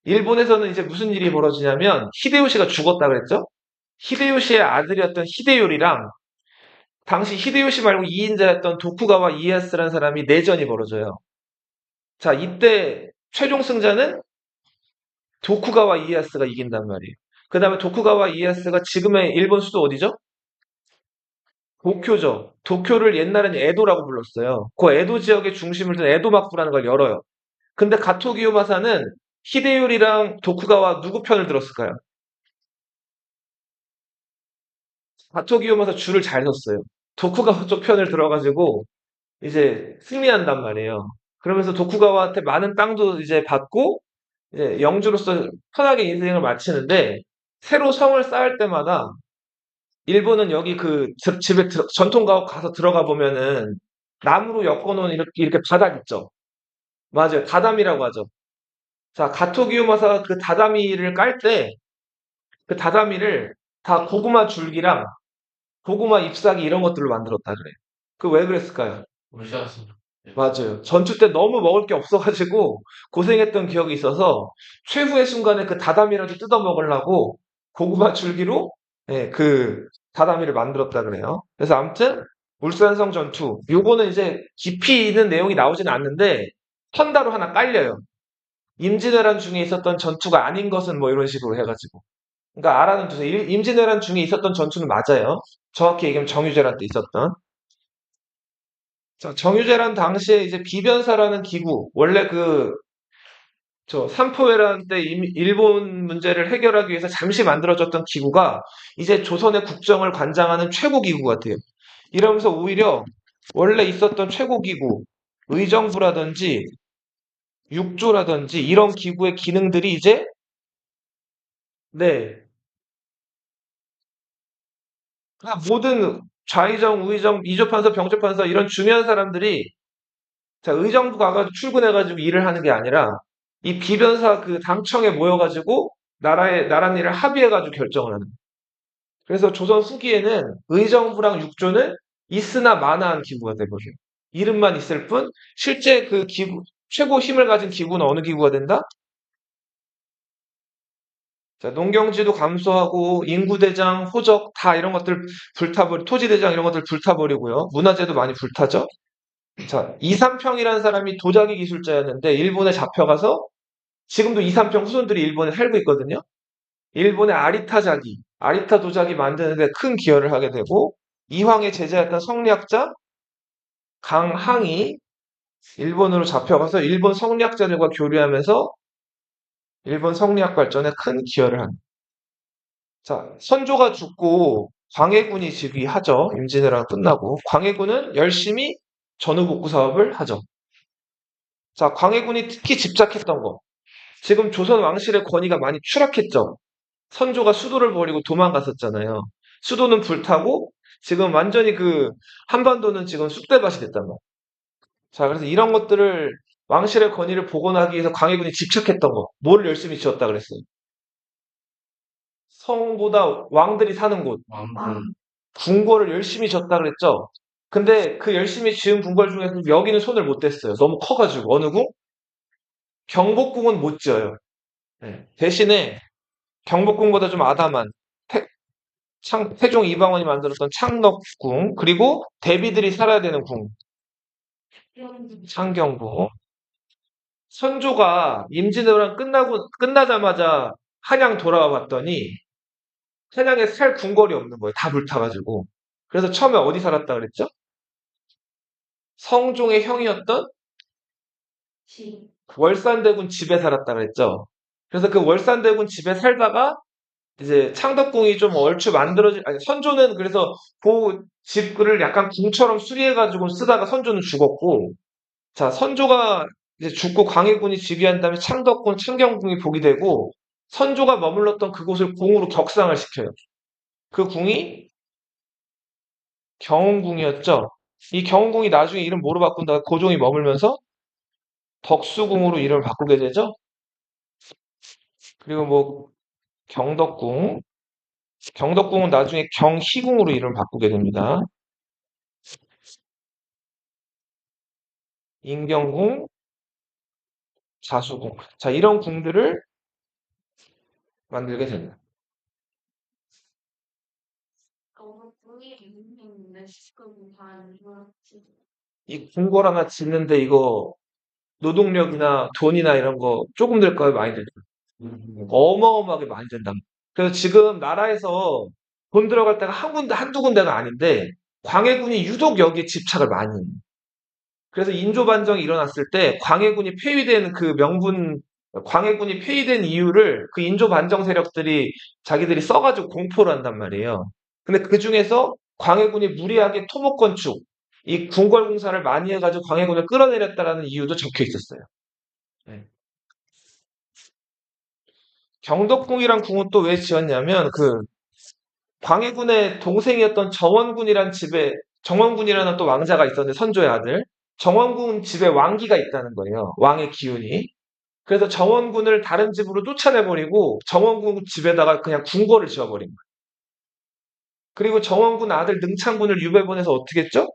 일본에서는 이제 무슨 일이 벌어지냐면 히데요시가 죽었다 그랬죠? 히데요시의 아들이었던 히데요리랑 당시 히데요시 말고 2인자였던 도쿠가와 이에야스라는 사람이 내전이 벌어져요. 자, 이때 최종 승자는 도쿠가와 이에야스가 이긴단 말이에요. 그 다음에 도쿠가와 이에야스가 지금의 일본 수도 어디죠? 도쿄죠. 도쿄를 옛날에는 에도라고 불렀어요. 그 에도 지역의 중심을 둔 에도막부라는 걸 열어요. 근데 가토 기요마사는 히데요리랑 도쿠가와 누구 편을 들었을까요? 가토 기요마사 줄을 잘 섰어요. 도쿠가와 쪽 편을 들어가지고 이제 승리한단 말이에요. 그러면서 도쿠가와한테 많은 땅도 이제 받고 이제 영주로서 편하게 인생을 마치는데 새로 성을 쌓을 때마다 일본은 여기 그 집에 전통 가옥 가서 들어가 보면은 나무로 엮어놓은 이렇게 바닥 있죠. 맞아요. 다다미라고 하죠. 자, 가토 기요마사가 그 다다미를 깔 때 그 다다미를 다 고구마 줄기랑 고구마 잎사귀 이런 것들로 만들었다 그래요. 그 왜 그랬을까요? 맞아요. 전투 때 너무 먹을 게 없어가지고 고생했던 기억이 있어서 최후의 순간에 그 다다미라도 뜯어 먹으려고 고구마 줄기로 예, 그 다다미를 만들었다 그래요. 그래서 아무튼 울산성 전투 요거는 이제 깊이 있는 내용이 나오지는 않는데 현다로 하나 깔려요. 임진왜란 중에 있었던 전투가 아닌 것은 뭐 이런 식으로 해가지고. 그러니까 알아는 두세요. 임진왜란 중에 있었던 전투는 맞아요. 정확히 얘기하면 정유재란 때 있었던. 자, 정유재란 당시에 이제 비변사라는 기구, 원래 저 삼포회란 때 일본 문제를 해결하기 위해서 잠시 만들어졌던 기구가 이제 조선의 국정을 관장하는 최고 기구 같아요. 이러면서 오히려 원래 있었던 최고 기구, 의정부라든지 육조라든지 이런 기구의 기능들이 이제 네, 그냥 모든 좌의정, 우의정, 이조판서, 병조판서 이런 중요한 사람들이 자, 의정부 가가지고 출근해가지고 일을 하는 게 아니라 이 비변사 그 당청에 모여가지고 나라 일을 합의해가지고 결정을 하는. 그래서 조선 후기에는 의정부랑 육조는 있으나 마나한 기구가 돼버려요. 이름만 있을 뿐 실제 그 기구 최고 힘을 가진 기구는 어느 기구가 된다? 자, 농경지도 감소하고 인구대장, 호적 다 이런 것들 토지대장 이런 것들 불타버리고요. 문화재도 많이 불타죠. 자, 이삼평이라는 사람이 도자기 기술자였는데 일본에 잡혀가서 지금도 이삼평 후손들이 일본에 살고 있거든요. 일본의 아리타 도자기 만드는 데 큰 기여를 하게 되고 이황의 제자였던 성리학자 강항이 일본으로 잡혀가서 일본 성리학자들과 교류하면서 일본 성리학 발전에 큰 기여를 합니다. 자, 선조가 죽고 광해군이 즉위하죠. 임진왜란 끝나고 광해군은 열심히 전후복구 사업을 하죠. 자, 광해군이 특히 집착했던 거. 지금 조선 왕실의 권위가 많이 추락했죠. 선조가 수도를 버리고 도망갔었잖아요. 수도는 불타고 지금 완전히 그 한반도는 지금 쑥대밭이 됐단 말이에요. 자, 그래서 이런 것들을 왕실의 권위를 복원하기 위해서 광해군이 집착했던 거. 뭐를 열심히 지었다 그랬어요? 성보다 왕들이 사는 곳. 궁궐을 열심히 지었다 그랬죠? 근데 그 열심히 지은 궁궐 중에서 여기는 손을 못 댔어요. 너무 커가지고. 어느 궁? 경복궁은 못 지어요. 네. 대신에 경복궁보다 좀 아담한 태종 이방원이 만들었던 창덕궁, 그리고 대비들이 살아야 되는 궁, 창경궁. 선조가 임진왜란 끝나자마자 한양 돌아와 봤더니 한양에 살 궁궐이 없는 거예요. 다 불타가지고. 그래서 처음에 어디 살았다 그랬죠? 성종의 형이었던 월산대군 집에 살았다 그랬죠. 그래서 그 월산대군 집에 살다가 이제 창덕궁이 좀 얼추 아니, 선조는 그래서 그 집을 약간 궁처럼 수리해가지고 쓰다가 선조는 죽었고, 자, 선조가 이제 죽고 광해군이 즉위한 다음에 창덕궁, 창경궁이 복위되고, 선조가 머물렀던 그곳을 궁으로 격상을 시켜요. 그 궁이 경운궁이었죠. 이 경운궁이 나중에 이름 뭐로 바꾼다가 고종이 머물면서 덕수궁으로 이름을 바꾸게 되죠. 그리고 뭐 경덕궁, 경덕궁은 나중에 경희궁으로 이름을 바꾸게 됩니다. 인경궁, 자수궁. 자, 이런 궁들을 만들게 됩니다. 이 궁궐 하나 짓는데 이거 노동력이나 돈이나 이런 거 조금 들까요? 많이 들까요? 어마어마하게 많이 된다. 그래서 지금 나라에서 돈 들어갈 때가 한 군데, 한두 군데가 아닌데 광해군이 유독 여기에 집착을 많이 해요. 그래서 인조반정이 일어났을 때 광해군이 폐위된 그 명분, 광해군이 폐위된 이유를 그 인조반정 세력들이 자기들이 써가지고 공포를 한단 말이에요. 근데 그 중에서 광해군이 무리하게 토목 건축, 이 궁궐 공사를 많이 해가지고 광해군을 끌어내렸다라는 이유도 적혀 있었어요. 네. 경덕궁이란 궁은 또 왜 지었냐면 그 광해군의 동생이었던 정원군이란 집에 정원군이라는 또 왕자가 있었는데 선조의 아들 정원군 집에 왕기가 있다는 거예요. 왕의 기운이. 그래서 정원군을 다른 집으로 쫓아내버리고 정원군 집에다가 그냥 궁궐을 지어버린 거예요. 그리고 정원군 아들 능창군을 유배 보내서 어떻게 했죠?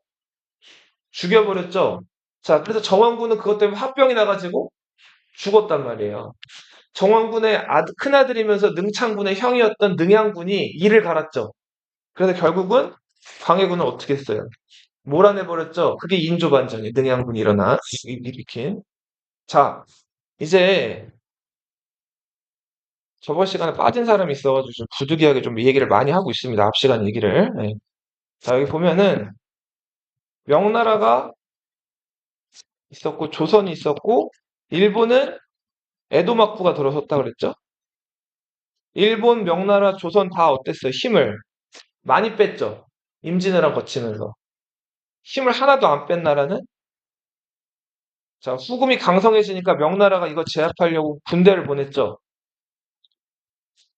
죽여버렸죠. 자, 그래서 정원군은 그것 때문에 화병이 나가지고 죽었단 말이에요. 정원군의 큰아들이면서 능창군의 형이었던 능양군이 이를 갈았죠. 그래서 결국은 광해군은 어떻게 했어요? 몰아내버렸죠. 그게 인조반정이에요. 능양군이 일으킨. 자, 이제 저번 시간에 빠진 사람이 있어가지고 좀 부득이하게 좀 얘기를 많이 하고 있습니다. 앞 시간 얘기를. 네. 자, 여기 보면은 명나라가 있었고 조선이 있었고 일본은 에도막부가 들어섰다 그랬죠. 일본, 명나라, 조선 다 어땠어요? 힘을 많이 뺐죠. 임진왜란 거치면서. 힘을 하나도 안 뺀 나라는 자, 후금이 강성해지니까 명나라가 이거 제압하려고 군대를 보냈죠.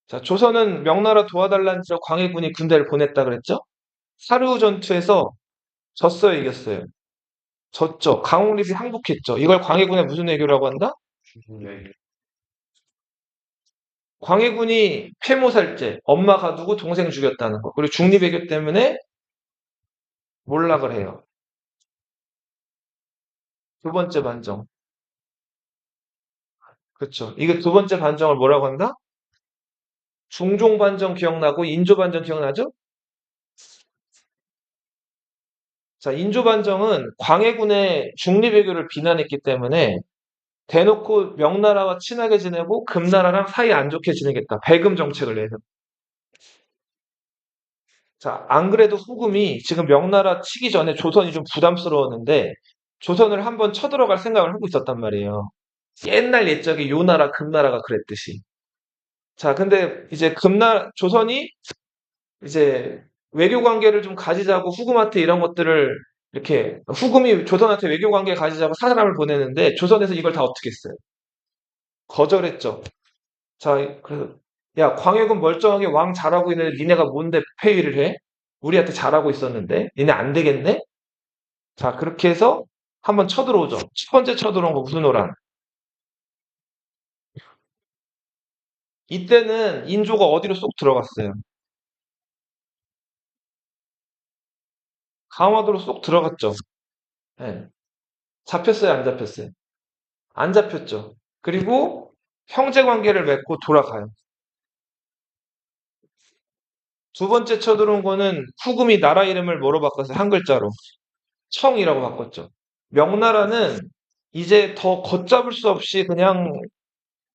자, 조선은 명나라 도와달라는 저 광해군이 군대를 보냈다 그랬죠. 사르후 전투에서 졌어요, 이겼어요? 졌죠. 강홍립이 항복했죠. 이걸 광해군의 무슨 외교라고 한다? 광해군이 폐모살제, 엄마 가두고 동생 죽였다는 거. 그리고 중립외교 때문에 몰락을 해요. 두 번째 반정. 그렇죠. 이게 두 번째 반정을 뭐라고 한다? 중종반정 기억나고 인조반정 기억나죠? 자, 인조반정은 광해군의 중립외교를 비난했기 때문에 대놓고 명나라와 친하게 지내고 금나라랑 사이 안 좋게 지내겠다. 배금 정책을 내서. 자, 안 그래도 후금이 지금 명나라 치기 전에 조선이 좀 부담스러웠는데 조선을 한번 쳐들어갈 생각을 하고 있었단 말이에요. 옛날 옛적에 요나라, 금나라가 그랬듯이. 자, 근데 이제 조선이 이제 외교 관계를 좀 가지자고 후금한테 이런 것들을 이렇게 후금이 조선한테 외교 관계 가지자고 사람을 보내는데 조선에서 이걸 다 어떻게 했어요? 거절했죠. 자, 그래서 야, 광해군 멀쩡하게 왕 잘하고 있는데 니네가 뭔데 폐위를 해? 우리한테 잘하고 있었는데 니네 안 되겠네? 자, 그렇게 해서 한번 쳐들어오죠. 첫 번째 쳐들어온 거 우두노란. 이때는 인조가 어디로 쏙 들어갔어요. 강화도로 쏙 들어갔죠. 예. 잡혔어요, 안 잡혔어요? 안 잡혔죠. 그리고 형제 관계를 맺고 돌아가요. 두 번째 쳐들어온 거는 후금이 나라 이름을 뭐로 바꿨어요? 한 글자로. 청이라고 바꿨죠. 명나라는 이제 더 걷잡을 수 없이 그냥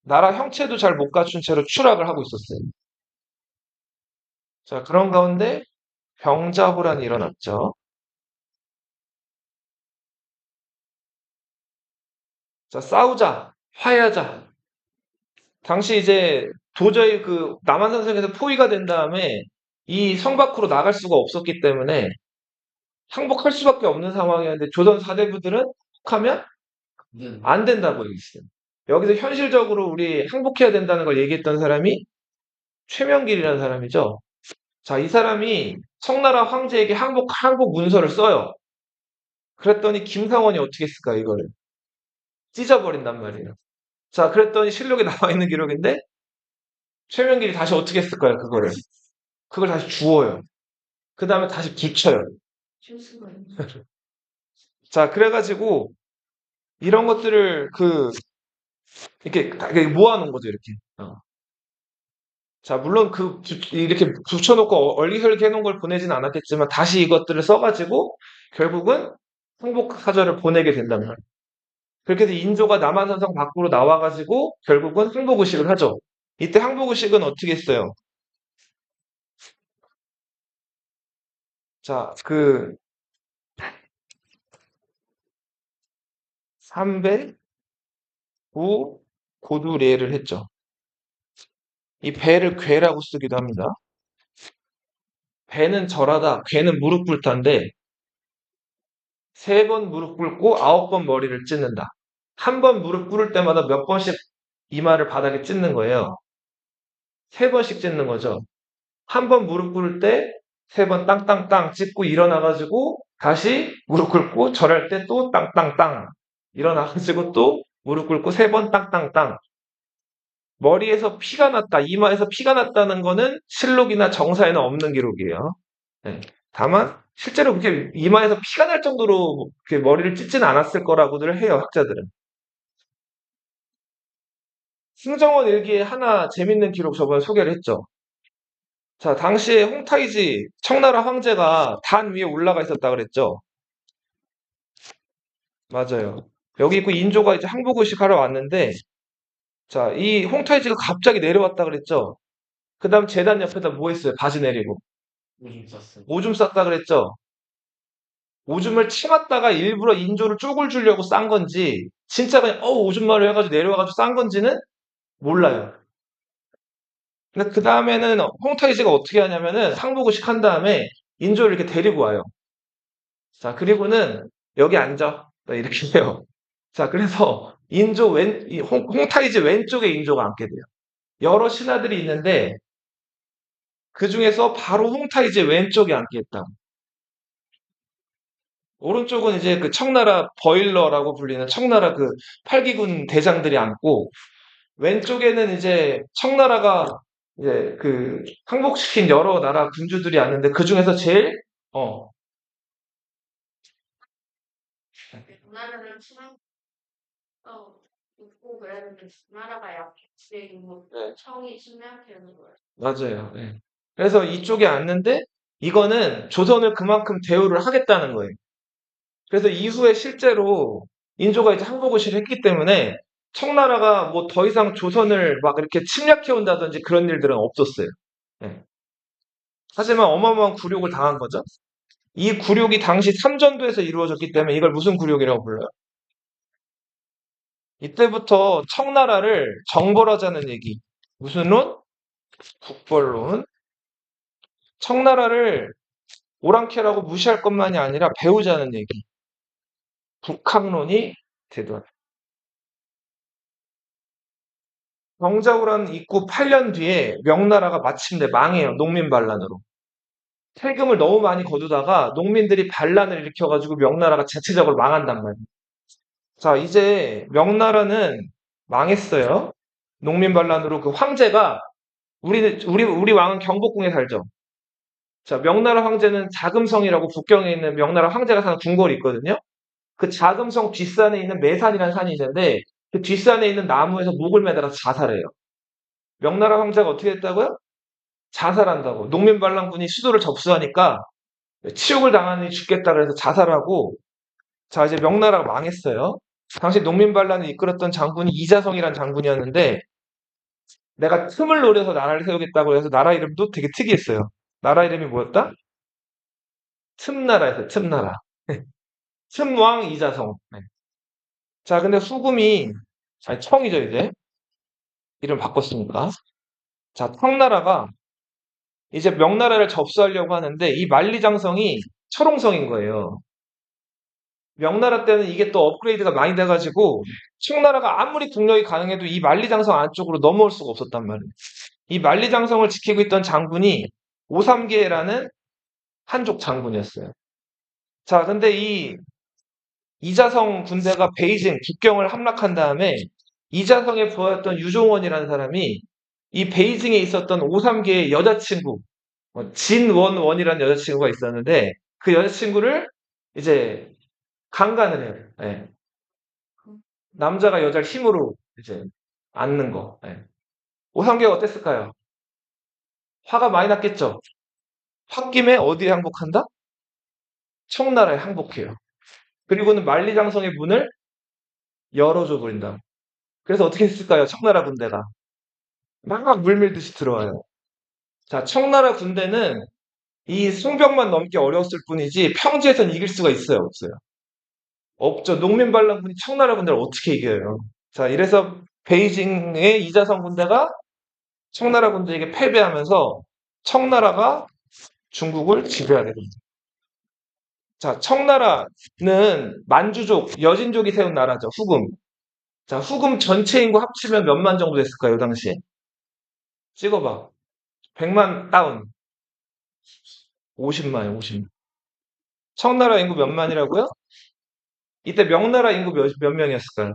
나라 형체도 잘 못 갖춘 채로 추락을 하고 있었어요. 자, 그런 가운데 병자호란이 일어났죠. 자, 싸우자, 화해하자. 당시 이제 도저히 그 남한산성에서 포위가 된 다음에 이 성 밖으로 나갈 수가 없었기 때문에 항복할 수밖에 없는 상황이었는데 조선 사대부들은 혹하면 안 된다고 얘기했어요. 여기서 현실적으로 우리 항복해야 된다는 걸 얘기했던 사람이 최명길이라는 사람이죠. 자, 이 사람이 청나라 황제에게 항복 문서를 써요. 그랬더니 김상원이 어떻게 했을까, 이거를. 찢어버린단 말이에요. 자, 그랬더니 실록에 나와 있는 기록인데, 최명길이 다시 어떻게 했을까요, 그거를. 그걸 다시 주워요. 그 다음에 다시 붙여요. 자, 그래가지고, 이런 것들을 이렇게 모아놓은 거죠, 이렇게. 자, 물론 이렇게 붙여놓고 얼리설기 해놓은 걸 보내진 않았겠지만, 다시 이것들을 써가지고, 결국은 항복사절을 보내게 된단 말이에요. 그렇게 해서 인조가 남한산성 밖으로 나와가지고, 결국은 항복의식을 하죠. 이때 항복의식은 어떻게 했어요? 자, 삼배, 구, 고두례를 했죠. 이 배를 괴라고 쓰기도 합니다. 배는 절하다, 괴는 무릎 꿇다인데, 세 번 무릎 꿇고 아홉 번 머리를 찢는다. 한 번 무릎 꿇을 때마다 몇 번씩 이마를 바닥에 찢는 거예요. 세 번씩 찢는 거죠. 한 번 무릎 꿇을 때 세 번 땅땅땅 찢고 일어나가지고 다시 무릎 꿇고 절할 때 또 땅땅땅 일어나가지고 또 무릎 꿇고 세 번 땅땅땅. 머리에서 피가 났다, 이마에서 피가 났다는 거는 실록이나 정사에는 없는 기록이에요. 네. 다만 실제로 그렇게 이마에서 피가 날 정도로 그렇게 머리를 찢지는 않았을 거라고들 해요, 학자들은. 승정원 일기에 하나 재밌는 기록 저번에 소개를 했죠. 자, 당시에 홍타이지 청나라 황제가 단 위에 올라가 있었다 그랬죠. 맞아요. 여기 있고 인조가 이제 항복의식 하러 왔는데, 자, 이 홍타이지가 갑자기 내려왔다 그랬죠. 그 다음 재단 옆에다 뭐 했어요? 바지 내리고. 오줌 쌌다 그랬죠. 오줌을 치렀다가 일부러 인조를 쪽을 주려고 싼 건지, 진짜 그냥, 오줌 마려 해가지고 내려와가지고 싼 건지는 몰라요. 근데 그 다음에는 홍타이지가 어떻게 하냐면은 항복의식 한 다음에 인조를 이렇게 데리고 와요. 자, 그리고는 여기 앉아. 이렇게 해요. 자, 그래서 홍타이지 왼쪽에 인조가 앉게 돼요. 여러 신하들이 있는데 그 중에서 바로 홍타이지 왼쪽에 앉게 했다. 오른쪽은 이제 그 청나라 버일러라고 불리는 청나라 그 팔기군 대장들이 앉고, 왼쪽에는 이제 청나라가 이제 그 항복시킨 여러 나라 군주들이 앉는데 그 중에서 제일 어 나라를 치면 있고 그랬는데 나라가 약해 뭐 네, 청이 치면 되는 거예요. 맞아요. 예. 그래서 이쪽에 앉는데 이거는 조선을 그만큼 대우를 하겠다는 거예요. 그래서 이후에 실제로 인조가 이제 항복을 했기 때문에 청나라가 뭐 더 이상 조선을 막 이렇게 침략해 온다든지 그런 일들은 없었어요. 예. 하지만 어마어마한 굴욕을 당한 거죠. 이 굴욕이 당시 삼전도에서 이루어졌기 때문에 이걸 무슨 굴욕이라고 불러요? 이때부터 청나라를 정벌하자는 얘기. 무슨 론? 국벌론. 청나라를 오랑캐라고 무시할 것만이 아니라 배우자는 얘기. 북학론이 되더라. 정자호란 입고 8년 뒤에 명나라가 마침내 망해요. 농민 반란으로. 세금을 너무 많이 거두다가 농민들이 반란을 일으켜가지고 명나라가 자체적으로 망한단 말이에요. 자, 이제 명나라는 망했어요. 농민 반란으로 그 황제가 우리 왕은 경복궁에 살죠. 자, 명나라 황제는 자금성이라고 북경에 있는 명나라 황제가 사는 궁궐이 있거든요. 그 자금성 뒷산에 있는 매산이라는 산이 있는데 그 뒷산에 있는 나무에서 목을 매달아서 자살해요. 명나라 황제가 어떻게 했다고요? 자살한다고. 농민 반란군이 수도를 접수하니까 치욕을 당하니 죽겠다 그래서 자살하고 자 이제 명나라가 망했어요. 당시 농민 반란을 이끌었던 장군이 이자성이라는 장군이었는데 내가 틈을 노려서 나라를 세우겠다고 해서 나라 이름도 되게 특이했어요. 나라 이름이 뭐였다? 틈나라였어요. 틈나라. 틈왕 이자성. 네. 자 근데 후금이 아니 청이죠 이제 이름 바꿨으니까. 자 청나라가 이제 명나라를 접수하려고 하는데 이 만리장성이 철옹성인 거예요. 명나라 때는 이게 또 업그레이드가 많이 돼가지고 청나라가 아무리 국력이 가능해도 이 만리장성 안쪽으로 넘어올 수가 없었단 말이에요. 이 만리장성을 지키고 있던 장군이 오삼계라는 한족 장군이었어요. 자, 근데 이 이자성 군대가 베이징 북경을 함락한 다음에 이자성의 부하였던 유종원이라는 사람이 이 베이징에 있었던 오삼계의 여자친구 진원원이라는 여자친구가 있었는데 그 여자친구를 이제 강간을 해요. 예. 남자가 여자를 힘으로 이제 안는 거. 예. 오삼계가 어땠을까요? 화가 많이 났겠죠? 홧김에 어디에 항복한다? 청나라에 항복해요. 그리고는 만리장성의 문을 열어줘 버린다. 그래서 어떻게 했을까요? 청나라 군대가. 막 물밀듯이 들어와요. 자, 청나라 군대는 이 송벽만 넘기 어려웠을 뿐이지 평지에선 이길 수가 있어요? 없어요? 없죠. 농민 반란군이 청나라 군대를 어떻게 이겨요? 자, 이래서 베이징의 이자성 군대가 청나라 군대에게 패배하면서 청나라가 중국을 지배하게 됩니다. 자, 청나라는 만주족, 여진족이 세운 나라죠. 후금. 자, 후금 전체 인구 합치면 몇만 정도 됐을까요, 당시에? 찍어봐. 100만 다운. 50만이요, 50만. 청나라 인구 몇 만이라고요? 이때 명나라 인구 몇 명이었을까요?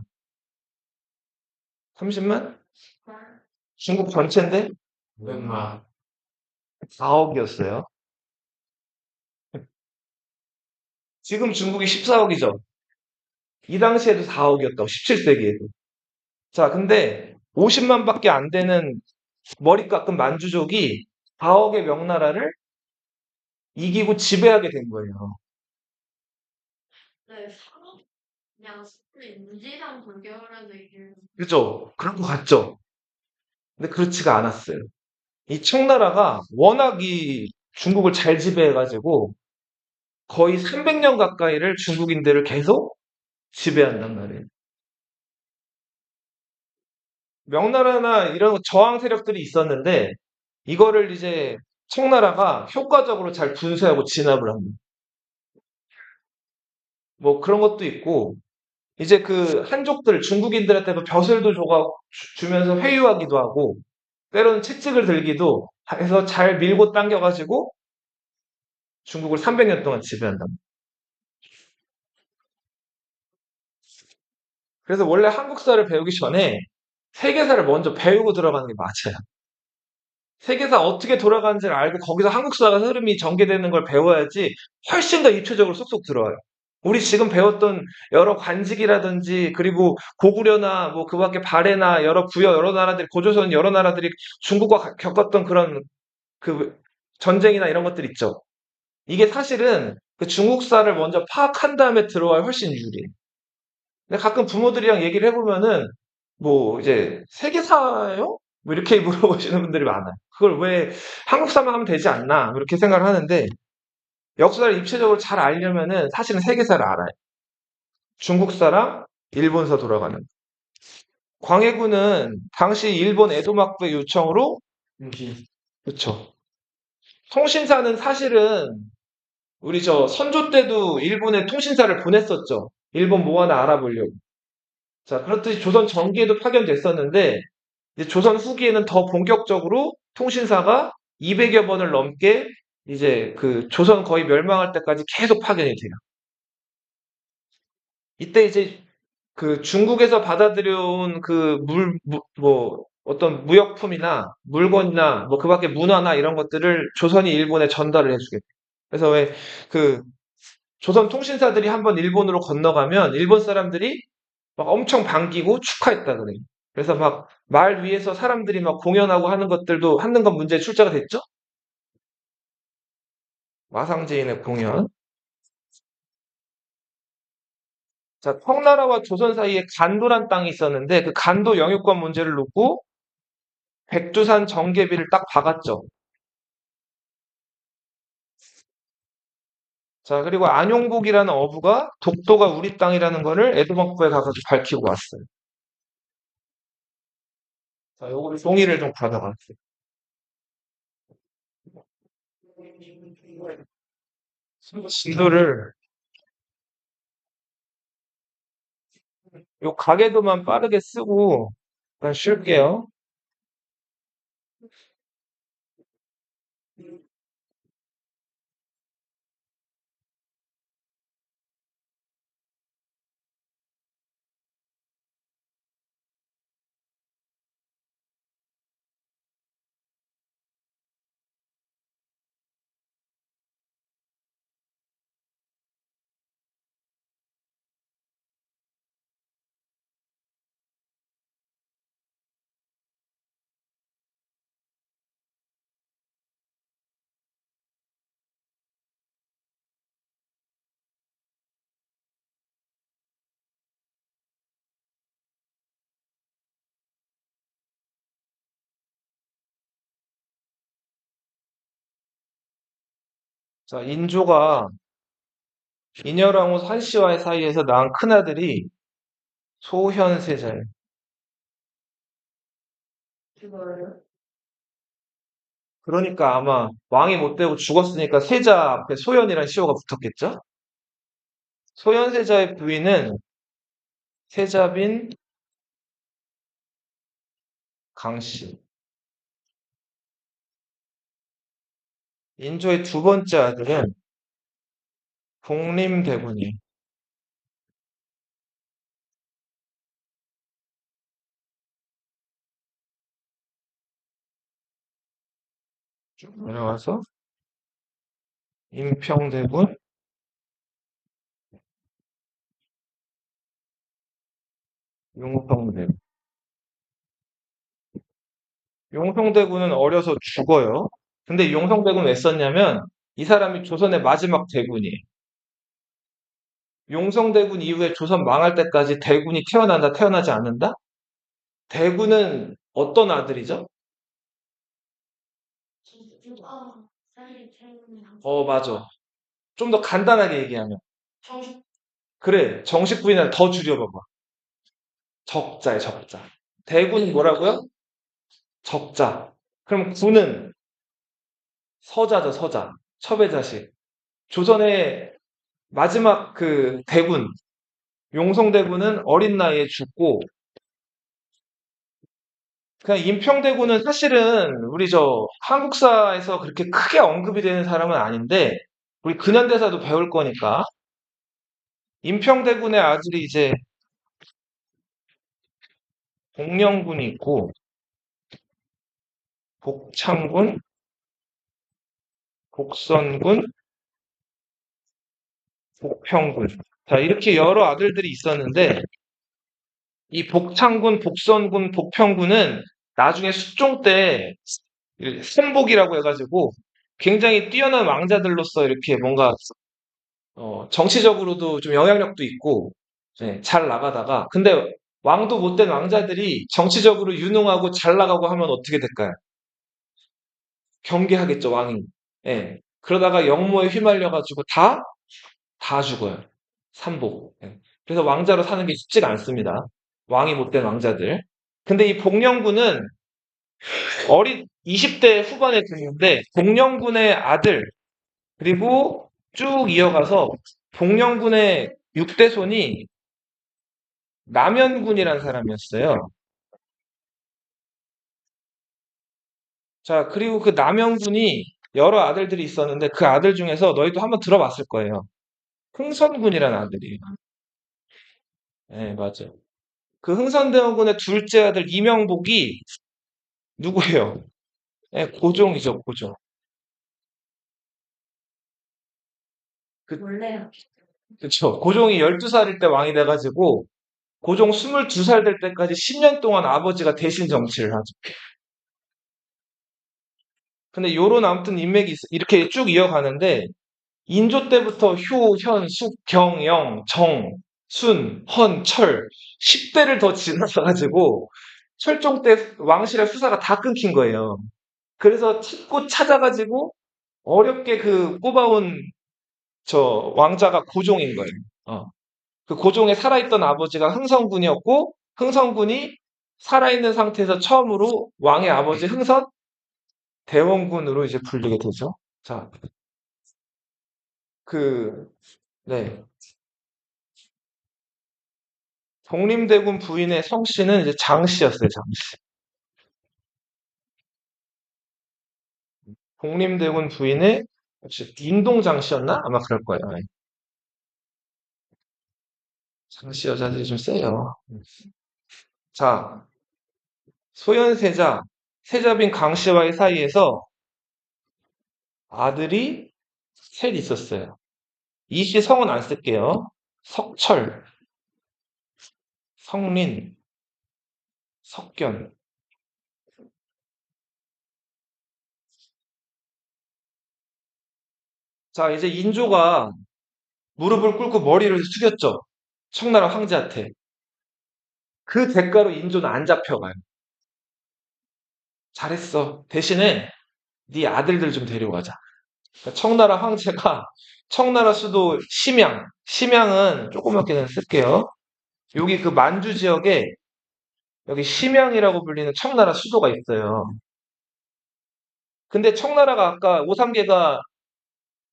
30만? 중국 전체인데? 500만. 4억이었어요. 지금 중국이 14억이죠. 이 당시에도 4억이었다고, 17세기에도. 자, 근데 50만밖에 안 되는 머리 깎은 만주족이 4억의 명나라를 이기고 지배하게 된 거예요. 네, 사람 그냥 스프리 무지성 돌격을 얘기를 그죠? 그런 것 같죠? 근데 그렇지가 않았어요. 이 청나라가 워낙 이 중국을 잘 지배해가지고 거의 300년 가까이를 중국인들을 계속 지배한단 말이에요. 명나라나 이런 저항 세력들이 있었는데 이거를 이제 청나라가 효과적으로 잘 분쇄하고 진압을 합니다. 뭐 그런 것도 있고 이제 그 한족들 중국인들한테도 벼슬도 주면서 회유하기도 하고 때로는 채찍을 들기도 해서 잘 밀고 당겨가지고 중국을 300년 동안 지배한다. 그래서 원래 한국사를 배우기 전에 세계사를 먼저 배우고 들어가는 게 맞아요. 세계사 어떻게 돌아가는지를 알고 거기서 한국사가 흐름이 전개되는 걸 배워야지 훨씬 더 입체적으로 쏙쏙 들어와요. 우리 지금 배웠던 여러 관직이라든지 그리고 고구려나 뭐 그 밖에 발해나 여러 부여 여러 나라들이 고조선 여러 나라들이 중국과 겪었던 그런 그 전쟁이나 이런 것들 있죠. 이게 사실은 그 중국사를 먼저 파악한 다음에 들어와야 훨씬 유리해요. 근데 가끔 부모들이랑 얘기를 해보면은 뭐 이제 세계사요? 뭐 이렇게 물어보시는 분들이 많아요. 그걸 왜 한국사만 하면 되지 않나? 그렇게 생각을 하는데 역사를 입체적으로 잘 알려면은 사실은 세계사를 알아요. 중국사랑 일본사 돌아가는. 광해군은 당시 일본 에도 막부의 요청으로 그쵸. 통신사는 사실은 우리 저 선조 때도 일본에 통신사를 보냈었죠. 일본 뭐 하나 알아보려고. 자, 그렇듯이 조선 전기에도 파견됐었는데 이제 조선 후기에는 더 본격적으로 통신사가 200여 번을 넘게 이제 그 조선 거의 멸망할 때까지 계속 파견이 돼요. 이때 이제 그 중국에서 받아들여온 그 뭐, 어떤 무역품이나 물건이나 뭐 그 밖에 문화나 이런 것들을 조선이 일본에 전달을 해주게 돼요. 그래서 왜 그 조선 통신사들이 한번 일본으로 건너가면 일본 사람들이 막 엄청 반기고 축하했다 그래요. 그래서 막 말 위에서 사람들이 막 공연하고 하는 것들도 하는 건 문제에 출제가 됐죠? 마상제인의 공연. 자, 청나라와 조선 사이에 간도란 땅이 있었는데 그 간도 영유권 문제를 놓고 백두산 정계비를 딱 박았죠. 자, 그리고 안용복이라는 어부가 독도가 우리 땅이라는 거를 에드먼크에 가서 밝히고 왔어요. 자, 요거를 동의를 좀 받아갔어요. 진도를 요 가계도만 빠르게 쓰고 일단 쉴게요. 자, 인조가 인여랑후 산씨와의 사이에서 낳은 큰아들이 소현세자예요. 그거를 그러니까 아마 왕이 못 되고 죽었으니까 세자 앞에 소현이란 시호가 붙었겠죠? 소현세자의 부인은 세자빈 강씨. 인조의 두 번째 아들은 복림대군이에요. 쭉 내려와서 임평대군, 용평대군. 용평대군은 어려서 죽어요. 근데 용평대군 왜 썼냐면 이 사람이 조선의 마지막 대군이에요. 용성대군 이후에 조선 망할 때까지 대군이 태어난다, 태어나지 않는다? 대군은 어떤 아들이죠? 진짜 사실 최근에 맞아. 좀 더 간단하게 얘기하면. 정식 그래, 정식 부인을 더 줄여봐봐. 적자에 적자. 대군은 뭐라고요? 적자. 그럼 군은 서자죠, 서자. 첩의 자식. 조선의 마지막 그 대군, 용성대군은 어린 나이에 죽고, 그냥 임평대군은 사실은 우리 저 한국사에서 그렇게 크게 언급이 되는 사람은 아닌데, 우리 근현대사도 배울 거니까, 임평대군의 아들이 이제 복령군이 있고, 복창군, 복선군, 복평군. 자, 이렇게 여러 아들들이 있었는데, 이 복창군, 복선군, 복평군은 나중에 숙종 때 선복이라고 해가지고 굉장히 뛰어난 왕자들로서 이렇게 뭔가 정치적으로도 좀 영향력도 있고 잘 나가다가 근데 왕도 못된 왕자들이 정치적으로 유능하고 잘 나가고 하면 어떻게 될까요? 경계하겠죠, 왕이. 예. 그러다가 역모에 휘말려가지고 다 죽어요. 삼복. 예. 그래서 왕자로 사는 게 쉽지가 않습니다. 왕이 못된 왕자들. 근데 이 복령군은 어린 20대 후반에 됐는데 복령군의 아들 그리고 쭉 이어가서 복령군의 6대 손이 남연군이라는 사람이었어요. 자, 그리고 그 남영군이 여러 아들들이 있었는데 그 아들 중에서 너희도 한번 들어봤을 거예요. 흥선군이라는 아들이에요. 네, 맞아요. 그 흥선대원군의 둘째 아들 이명복이 누구예요? 네, 고종이죠, 고종. 그, 원래요. 그쵸. 고종이 12살일 때 왕이 돼가지고 고종 22살 될 때까지 10년 동안 아버지가 대신 정치를 하죠. 근데 요런 아무튼 인맥이 이렇게 쭉 이어가는데 인조 때부터 효, 현, 숙, 경, 영, 정, 순, 헌, 철 10대를 더 지나서가지고 철종 때 왕실의 수사가 다 끊긴 거예요. 그래서 찾고 찾아가지고 어렵게 그 뽑아온 저 왕자가 고종인 거예요. 어. 그 고종의 살아있던 아버지가 흥선군이었고 흥선군이 살아있는 상태에서 처음으로 왕의 아버지 흥선 대원군으로 이제 불리게 되죠. 자, 그, 네. 독림대군 부인의 성씨는 이제 장씨였어요, 장씨. 독림대군 부인의 혹시 인동장씨였나? 아마 그럴 거예요. 네. 장씨 여자들이 좀 세요. 자, 소현세자, 세자빈 강씨와의 사이에서 아들이 셋 있었어요. 이 씨 성은 안 쓸게요. 석철, 성린, 석견. 자, 이제 인조가 무릎을 꿇고 머리를 숙였죠. 청나라 황제한테. 그 대가로 인조는 안 잡혀가요. 잘했어. 대신에 네 아들들 좀 데려가자. 그러니까 청나라 황제가 청나라 수도 심양, 심양은 조그맣게 그냥 쓸게요. 여기 그 만주 지역에 여기 심양이라고 불리는 청나라 수도가 있어요. 근데 청나라가 아까 오삼계가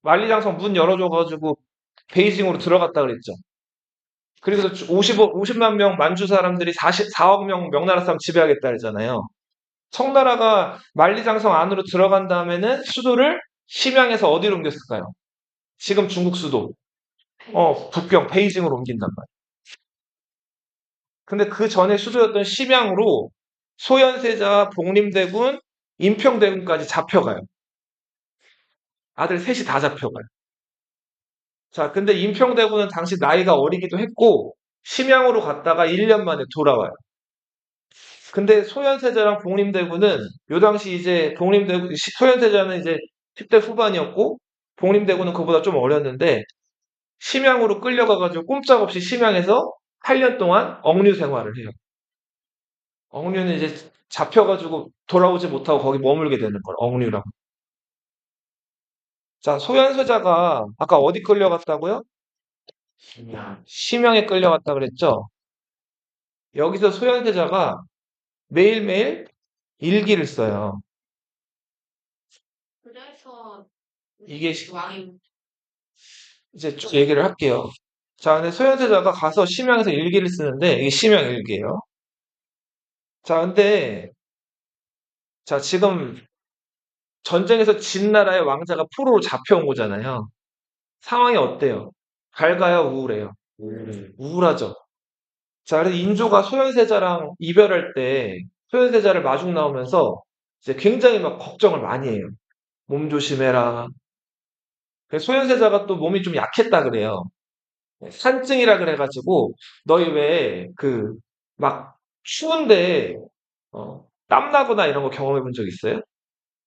만리장성 문 열어줘가지고 베이징으로 들어갔다 그랬죠. 그래서 50만 명 만주 사람들이 4억 명 명나라 사람 지배하겠다 그랬잖아요. 청나라가 만리장성 안으로 들어간 다음에는 수도를 심양에서 어디로 옮겼을까요? 지금 중국 수도. 북경 베이징으로 옮긴단 말이에요. 근데 그 전에 수도였던 심양으로 소현세자, 복림대군, 인평대군까지 잡혀가요. 아들 셋이 다 잡혀가요. 자, 근데 인평대군은 당시 나이가 어리기도 했고 심양으로 갔다가 1년 만에 돌아와요. 근데 소현세자랑 복림대군은 요 당시 이제 소현세자는 이제 10대 후반이었고 복림대군은 그보다 좀 어렸는데 심양으로 끌려가가지고 꼼짝없이 심양에서 8년 동안 억류 생활을 해요. 억류는 이제 잡혀가지고 돌아오지 못하고 거기 머물게 되는 거예요. 억류라고. 자, 소현세자가 아까 어디 끌려갔다고요? 심양에 끌려갔다 그랬죠? 여기서 소현세자가 매일매일 일기를 써요. 그래서 이게 왕이 이제 쭉 얘기를 할게요. 자, 근데 소현세자가 가서 심양에서 일기를 쓰는데 이게 심양 일기예요. 자, 근데 자, 지금 전쟁에서 진 나라의 왕자가 포로로 잡혀온 거잖아요. 상황이 어때요? 밝아요, 우울해요? 우울하죠. 자, 그래서 인조가 소현세자랑 이별할 때 소현세자를 마중 나오면서 이제 굉장히 막 걱정을 많이 해요. 몸 조심해라. 그래서 소현세자가 또 몸이 좀 약했다 그래요. 산증이라 그래가지고 너희 왜 그 막 추운데 땀 나거나 이런 거 경험해 본 적 있어요?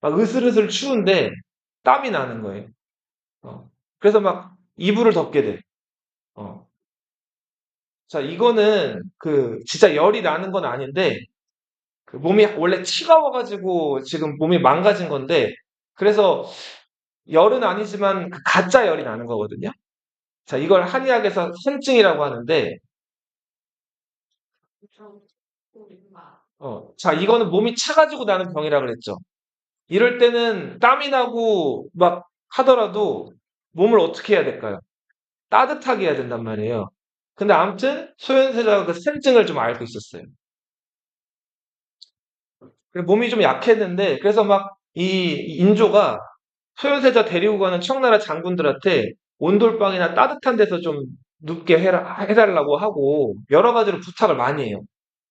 막 으슬으슬 추운데 땀이 나는 거예요. 그래서 막 이불을 덮게 돼. 어. 자, 이거는 그 진짜 열이 나는 건 아닌데 그 몸이 원래 치가워가지고 지금 몸이 망가진 건데 그래서 열은 아니지만 그 가짜 열이 나는 거거든요. 자, 이걸 한의학에서 선증이라고 하는데 좀 막 자, 이거는 몸이 차가지고 나는 병이라 그랬죠. 이럴 때는 땀이 나고 막 하더라도 몸을 어떻게 해야 될까요? 따뜻하게 해야 된단 말이에요. 근데 아무튼 소현세자가 그 쌤증을 좀 앓고 있었어요. 몸이 좀 약했는데 그래서 막 이 인조가 소현세자 데리고 가는 청나라 장군들한테 온돌방이나 따뜻한 데서 좀 눕게 해달라고 하고 여러 가지로 부탁을 많이 해요.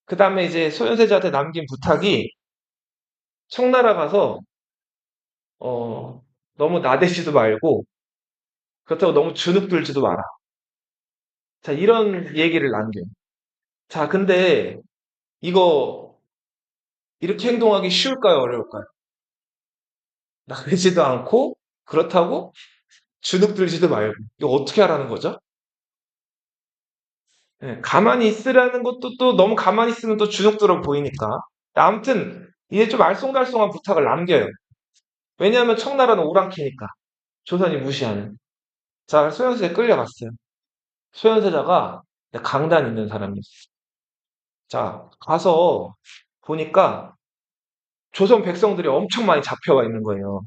그 다음에 이제 소현세자한테 남긴 부탁이 청나라 가서 어, 너무 나대지도 말고 그렇다고 너무 주눅 들지도 마라. 자, 이런 얘기를 남겨요. 자, 근데 이거 이렇게 행동하기 쉬울까요? 어려울까요? 나대지도 않고 그렇다고 주눅 들지도 말고 이거 어떻게 하라는 거죠? 예, 가만히 있으라는 것도 또 너무 가만히 있으면 또 주눅 들어 보이니까. 아무튼 이게 좀 알쏭달쏭한 부탁을 남겨요. 왜냐하면 청나라는 오랑캐니까 조선이 무시하는. 자, 소현세에 끌려갔어요. 소현세자가 강단 있는 사람이었어요. 자, 가서 보니까 조선 백성들이 엄청 많이 잡혀와 있는 거예요.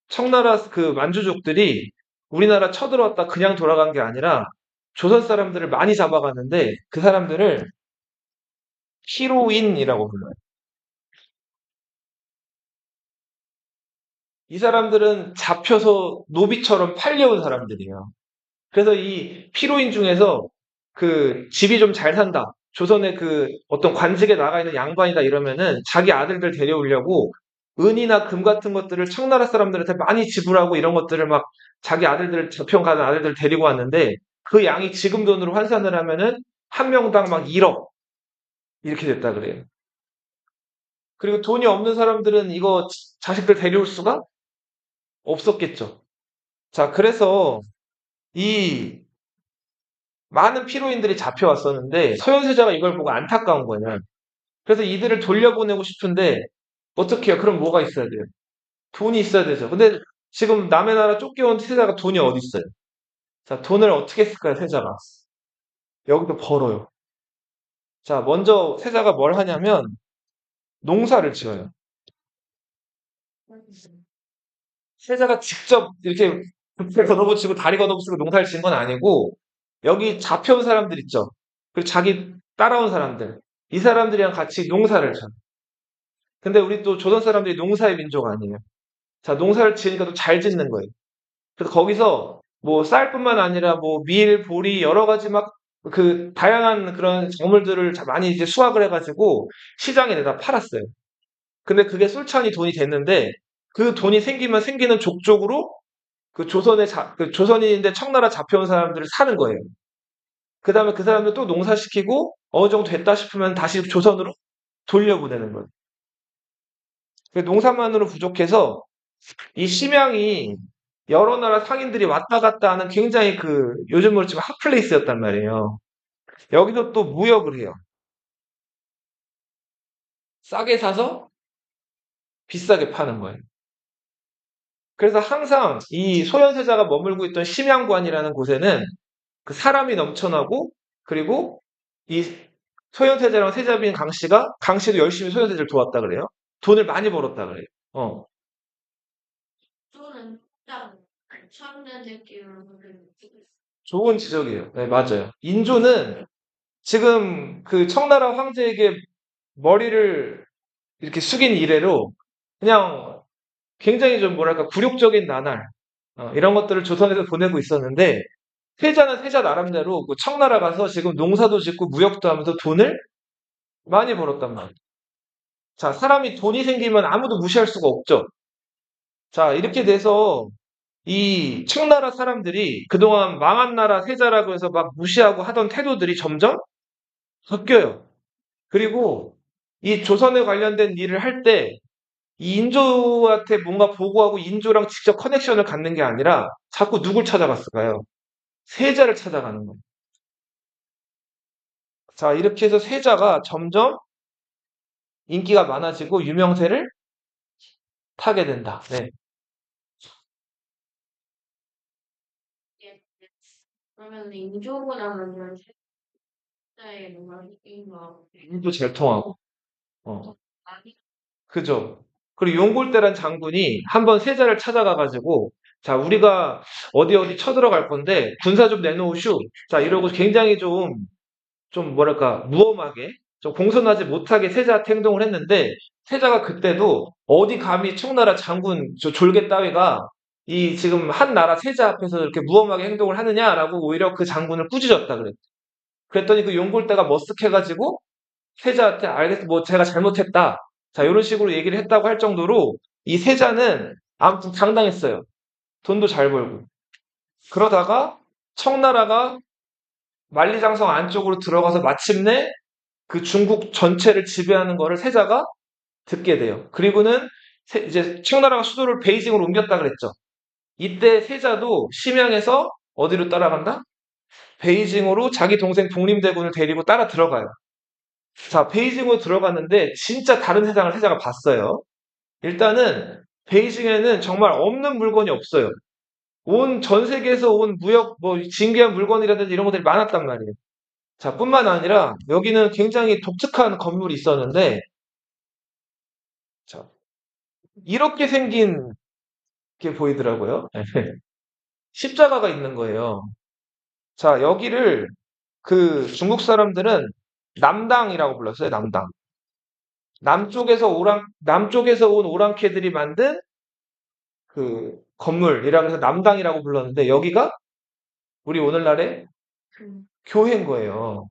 청나라 그 만주족들이 우리나라 쳐들어왔다 그냥 돌아간 게 아니라 조선 사람들을 많이 잡아갔는데 그 사람들을 히로인이라고 불러요. 이 사람들은 잡혀서 노비처럼 팔려온 사람들이에요. 그래서 이 피로인 중에서 그 집이 좀 잘 산다. 조선의 그 어떤 관직에 나가 있는 양반이다 이러면은 자기 아들들 데려오려고 은이나 금 같은 것들을 청나라 사람들한테 많이 지불하고 이런 것들을 막 자기 아들들 잡혀가는 아들들 데리고 왔는데 그 양이 지금 돈으로 환산을 하면은 한 명당 막 1억 이렇게 됐다 그래요. 그리고 돈이 없는 사람들은 이거 자식들 데려올 수가 없었겠죠. 자, 그래서 이 많은 피로인들이 잡혀왔었는데 소현세자가 이걸 보고 안타까운 거냐. 그래서 이들을 돌려보내고 싶은데 어떻게 해요? 그럼 뭐가 있어야 돼요? 돈이 있어야 되죠. 근데 지금 남의 나라 쫓겨온 세자가 돈이 어디 있어요? 자, 돈을 어떻게 쓸까요, 세자가? 여기도 벌어요. 자, 먼저 세자가 뭘 하냐면 농사를 지어요. 세자가 직접 이렇게 붓을 걷어붙이고 다리 걷어붙이고 농사를 지은 건 아니고 여기 잡혀온 사람들 있죠. 그리고 자기 따라온 사람들. 이 사람들이랑 같이 농사를 져요. 근데 우리 또 조선 사람들이 농사의 민족 아니에요. 자, 농사를 지으니까 또 잘 짓는 거예요. 그래서 거기서 뭐 쌀뿐만 아니라 뭐 밀, 보리 여러 가지 막 그 다양한 그런 작물들을 많이 이제 수확을 해가지고 시장에 내다 팔았어요. 근데 그게 술찬이 돈이 됐는데 그 돈이 생기면 생기는 족족으로 그 그 조선인인데 청나라 잡혀온 사람들을 사는 거예요. 그 다음에 그 사람들 또 농사시키고 어느 정도 됐다 싶으면 다시 조선으로 돌려보내는 거예요. 그 농사만으로 부족해서 이 심양이 여러 나라 상인들이 왔다 갔다 하는 굉장히 그 요즘으로 치면 핫플레이스였단 말이에요. 여기서 또 무역을 해요. 싸게 사서 비싸게 파는 거예요. 그래서 항상 이 소현세자가 머물고 있던 심양관이라는 곳에는 그 사람이 넘쳐나고 그리고 이 소현세자랑 세자비인 강씨가 강씨도 열심히 소현세자를 도왔다 그래요. 돈을 많이 벌었다 그래요. 어, 또는 딱 처음에 느끼는 좋은 지적이에요. 네, 맞아요. 인조는 지금 그 청나라 황제에게 머리를 이렇게 숙인 이래로 그냥 굉장히 좀 뭐랄까 굴욕적인 나날 이런 것들을 조선에서 보내고 있었는데 세자는 세자 나름대로 그 청나라 가서 지금 농사도 짓고 무역도 하면서 돈을 많이 벌었단 말이에요. 자, 사람이 돈이 생기면 아무도 무시할 수가 없죠. 자, 이렇게 돼서 이 청나라 사람들이 그동안 망한 나라 세자라고 해서 막 무시하고 하던 태도들이 점점 바뀌어요. 그리고 이 조선에 관련된 일을 할 때 이 인조한테 뭔가 보고하고 인조랑 직접 커넥션을 갖는 게 아니라 자꾸 누굴 찾아갔을까요? 세자를 찾아가는 거예요. 자, 이렇게 해서 세자가 점점 인기가 많아지고 유명세를 타게 된다. 네. 게 그러면 인조보다는 숫자의 뭔가 인거 인도 잘 통하고. 어, 많이 그죠. 그리고 용골대란 장군이 한번 세자를 찾아가가지고, 자, 우리가 어디 어디 쳐들어갈 건데 군사 좀 내놓으슈. 자, 이러고 굉장히 좀 뭐랄까, 무엄하게 좀 공손하지 못하게 세자한테 행동을 했는데 세자가 그때도 어디 감히 청나라 장군 저 졸개 따위가 이 지금 한 나라 세자 앞에서 이렇게 무엄하게 행동을 하느냐라고 오히려 그 장군을 꾸짖었다 그랬. 그랬더니 그 용골대가 머쓱해가지고 세자한테 알겠어, 뭐 제가 잘못했다. 자, 이런 식으로 얘기를 했다고 할 정도로 이 세자는 아무튼 당당했어요. 돈도 잘 벌고. 그러다가 청나라가 만리장성 안쪽으로 들어가서 마침내 그 중국 전체를 지배하는 거를 세자가 듣게 돼요. 그리고는 이제 청나라가 수도를 베이징으로 옮겼다 그랬죠. 이때 세자도 심양에서 어디로 따라간다? 베이징으로 자기 동생 독림대군을 데리고 따라 들어가요. 자, 베이징으로 들어갔는데 진짜 다른 세상을 세자가 봤어요. 일단은 베이징에는 정말 없는 물건이 없어요. 온 전 세계에서 온 무역 뭐 진귀한 물건이라든지 이런 것들이 많았단 말이에요. 자, 뿐만 아니라 여기는 굉장히 독특한 건물이 있었는데 자, 이렇게 생긴 게 보이더라고요. 십자가가 있는 거예요. 자, 여기를 그 중국 사람들은 남당이라고 불렀어요. 남당. 남쪽에서 온 오랑캐들이 만든 그 건물이라고 해서 남당이라고 불렀는데 여기가 우리 오늘날의 그, 교회인 거예요.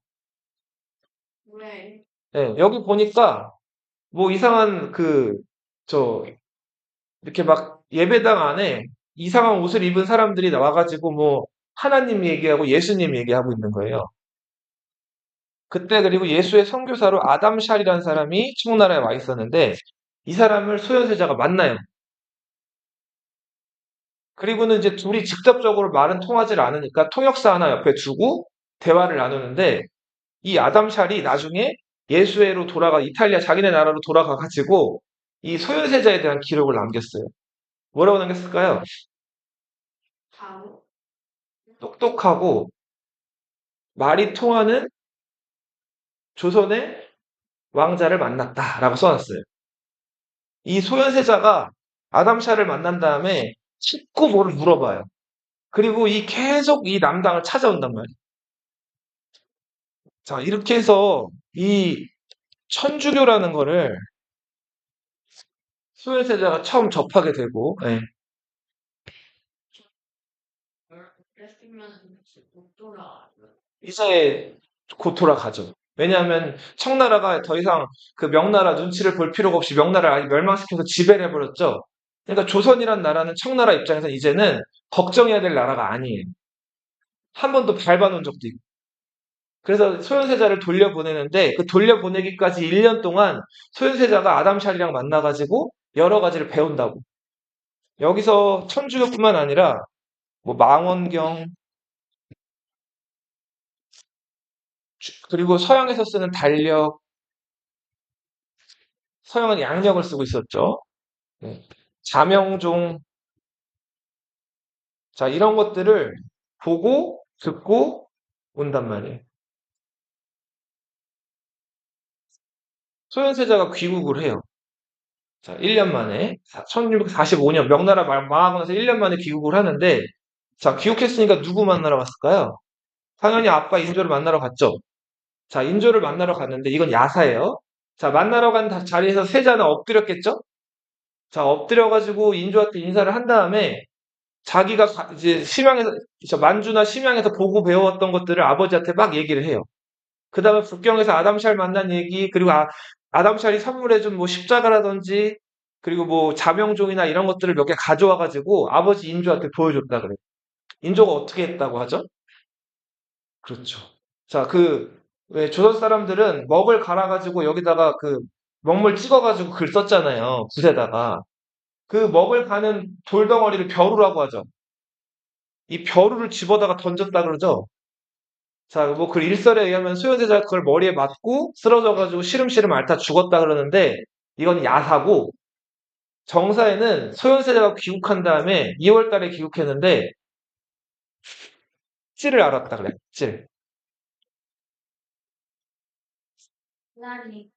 왜, 예, 여기 보니까 뭐 이상한 이렇게 막 예배당 안에 이상한 옷을 입은 사람들이 나와가지고 뭐 하나님 얘기하고 예수님 얘기하고 있는 거예요. 그때 그리고 예수의 선교사로 아담 샬이라는 사람이 청나라에 와 있었는데 이 사람을 소현세자가 만나요. 그리고는 이제 둘이 직접적으로 말은 통하지 않으니까 통역사 하나 옆에 두고 대화를 나누는데 이 아담 샬이 나중에 예수회로 돌아가 이탈리아 자기네 나라로 돌아가 가지고 이 소현세자에 대한 기록을 남겼어요. 뭐라고 남겼을까요? 바로, 똑똑하고 말이 통하는 조선의 왕자를 만났다라고 써놨어요. 이 소현세자가 아담샤를 만난 다음에 자꾸 뭐를 물어봐요. 그리고 계속 이 남당을 찾아온단 말이에요. 자, 이렇게 해서 이 천주교라는 거를 소현세자가 처음 접하게 되고, 예, 그랬으면 못 돌아와요. 이제 곧 돌아가죠. 왜냐하면 청나라가 더 이상 그 명나라 눈치를 볼 필요가 없이 명나라를 아예 멸망시켜서 지배를 해버렸죠. 그러니까 조선이란 나라는 청나라 입장에서 이제는 걱정해야 될 나라가 아니에요. 한 번도 밟아놓은 적도 있고. 그래서 소현세자를 돌려보내는데 그 돌려보내기까지 1년 동안 소현세자가 아담샬이랑 만나가지고 여러 가지를 배운다고. 여기서 천주교뿐만 아니라 뭐 망원경 그리고 서양에서 쓰는 달력, 서양은 양력을 쓰고 있었죠. 네. 자명종, 자 이런 것들을 보고 듣고 온단 말이에요. 소현세자가 귀국을 해요. 자, 1년 만에 1645년 명나라 망하고 나서 1년 만에 귀국을 하는데 자, 귀국했으니까 누구 만나러 갔을까요? 당연히 아빠 인조를 만나러 갔죠. 자, 인조를 만나러 갔는데 이건 야사예요. 자, 만나러 간 자리에서 세자는 엎드렸겠죠? 자, 엎드려가지고 인조한테 인사를 한 다음에 자기가 이제 만주나 심양에서 보고 배웠던 것들을 아버지한테 막 얘기를 해요. 그 다음에 북경에서 아담샬 만난 얘기, 그리고 아담샬이 선물해준 뭐 십자가라든지, 그리고 뭐 자명종이나 이런 것들을 몇 개 가져와가지고 아버지 인조한테 보여줬다 그래요. 인조가 어떻게 했다고 하죠? 그렇죠. 자, 왜 조선 사람들은 먹을 갈아가지고 여기다가 먹물 찍어가지고 글 썼잖아요. 붓에다가. 그 먹을 가는 돌덩어리를 벼루라고 하죠. 이 벼루를 집어다가 던졌다 그러죠. 자, 뭐 그 일설에 의하면 소현세자가 그걸 머리에 맞고 쓰러져가지고 시름시름 앓다 죽었다 그러는데 이건 야사고 정사에는 소현세자가 귀국한 다음에 2월 달에 귀국했는데 찌를 알았다 그래. 찔. 날이,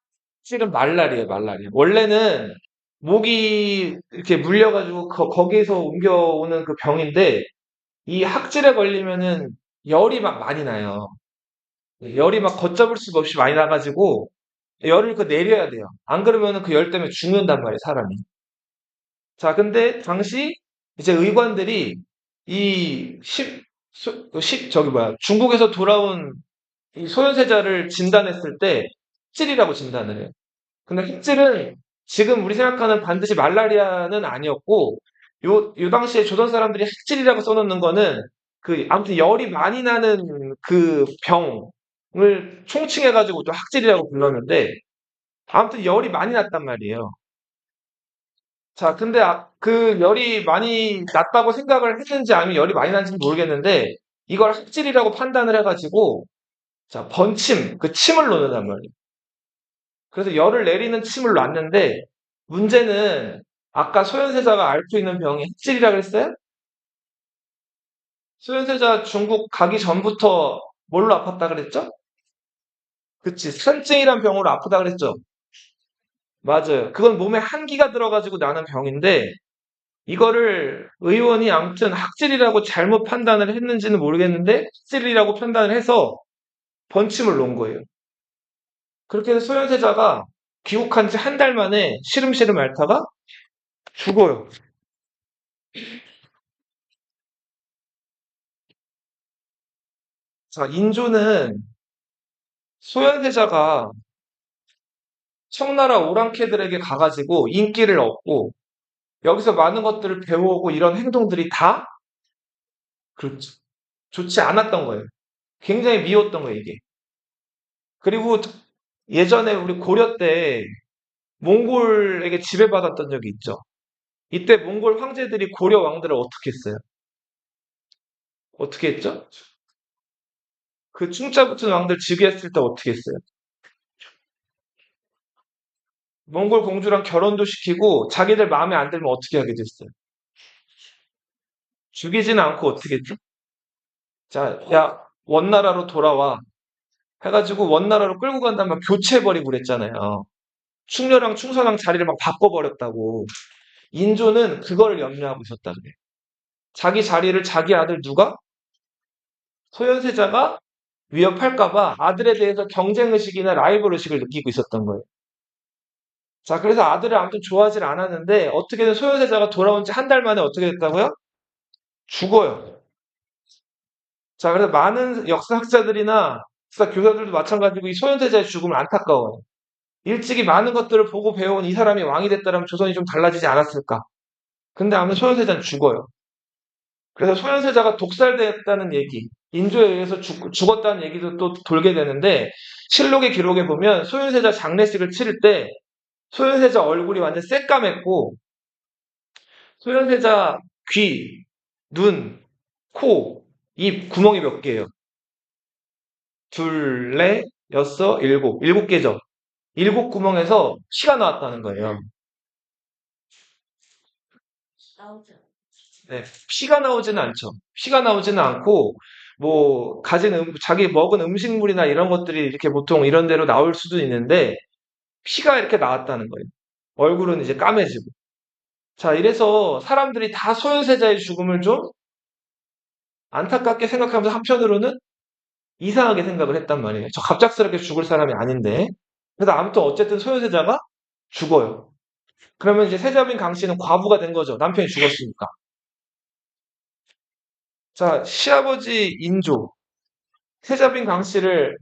찔은 말라리예요, 말라리. 원래는 목이 이렇게 물려가지고 거기에서 옮겨오는 그 병인데 이 학질에 걸리면은 열이 막 많이 나요. 열이 막 걷잡을 수가 없이 많이 나가지고 열을 내려야 돼요. 안 그러면 그 열 때문에 죽는단 말이에요, 사람이. 자, 근데 당시 이제 의관들이 이 중국에서 돌아온 이 소현세자를 진단했을 때 흑질이라고 진단을 해요. 근데 흑질은 지금 우리 생각하는 반드시 말라리아는 아니었고, 요 당시에 조선 사람들이 흑질이라고 써놓는 거는 아무튼 열이 많이 나는 그 병을 총칭해가지고 또 학질이라고 불렀는데, 아무튼 열이 많이 났단 말이에요. 자, 근데 그 열이 많이 났다고 생각을 했는지 아니면 열이 많이 났는지 모르겠는데, 이걸 학질이라고 판단을 해가지고, 자, 번침, 그 침을 놓는단 말이에요. 그래서 열을 내리는 침을 놨는데, 문제는 아까 소현세자가 앓고 있는 병이 흑질이라 그랬어요? 소현세자 중국 가기 전부터 뭘로 아팠다 그랬죠? 그치, 산증이란 병으로 아프다 그랬죠? 맞아요. 그건 몸에 한기가 들어가지고 나는 병인데, 이거를 의원이 아무튼 학질이라고 잘못 판단을 했는지는 모르겠는데, 학질이라고 판단을 해서 번침을 놓은 거예요. 그렇게 해서 소현세자가 귀국한 지 한 달 만에 시름시름 앓다가 죽어요. 자, 인조는 소현세자가 청나라 오랑캐들에게 가가지고 인기를 얻고 여기서 많은 것들을 배워오고 이런 행동들이 다 그렇죠. 좋지 않았던 거예요. 굉장히 미웠던 거예요, 이게. 그리고 예전에 우리 고려 때 몽골에게 지배받았던 적이 있죠. 이때 몽골 황제들이 고려 왕들을 어떻게 했어요? 어떻게 했죠? 그 충짜 붙은 왕들 즉위했을 때 어떻게 했어요? 몽골 공주랑 결혼도 시키고 자기들 마음에 안 들면 어떻게 하게 됐어요? 죽이지는 않고 어떻게 했죠? 자, 야, 원나라로 돌아와. 해가지고 원나라로 끌고 간다면 교체해버리고 그랬잖아요. 충녀랑 충선왕 자리를 막 바꿔버렸다고. 인조는 그걸 염려하고 있었다 그래. 자기 자리를 자기 아들 누가? 소현세자가 위협할까봐 아들에 대해서 경쟁의식이나 라이벌의식을 느끼고 있었던 거예요. 자, 그래서 아들을 아무튼 좋아하지 않았는데 어떻게든 소현세자가 돌아온 지 한 달 만에 어떻게 됐다고요? 죽어요. 자, 그래서 많은 역사학자들이나 역사 교사들도 마찬가지고 이 소현세자의 죽음을 안타까워요. 일찍이 많은 것들을 보고 배운 이 사람이 왕이 됐다면 조선이 좀 달라지지 않았을까? 근데 아무튼 소현세자는 죽어요. 그래서 소현세자가 독살됐다는 얘기, 인조에 의해서 죽었다는 얘기도 또 돌게 되는데 실록의 기록에 보면 소현세자 장례식을 치를 때 소현세자 얼굴이 완전 새까맸고 소현세자 귀, 눈, 코, 입 구멍이 몇 개예요? 둘, 넷, 여섯, 일곱. 일곱 개죠. 일곱 구멍에서 피가 나왔다는 거예요. 나오죠. 네, 피가 나오지는 않죠. 피가 나오지는 않고, 뭐, 자기 먹은 음식물이나 이런 것들이 이렇게 보통 이런 데로 나올 수도 있는데, 피가 이렇게 나왔다는 거예요. 얼굴은 이제 까매지고. 자, 이래서 사람들이 다 소현세자의 죽음을 좀 안타깝게 생각하면서 한편으로는 이상하게 생각을 했단 말이에요. 저 갑작스럽게 죽을 사람이 아닌데. 그래서 아무튼 어쨌든 소현세자가 죽어요. 그러면 이제 세자빈 강 씨는 과부가 된 거죠. 남편이 죽었으니까. 자, 시아버지 인조, 세자빈 강 씨를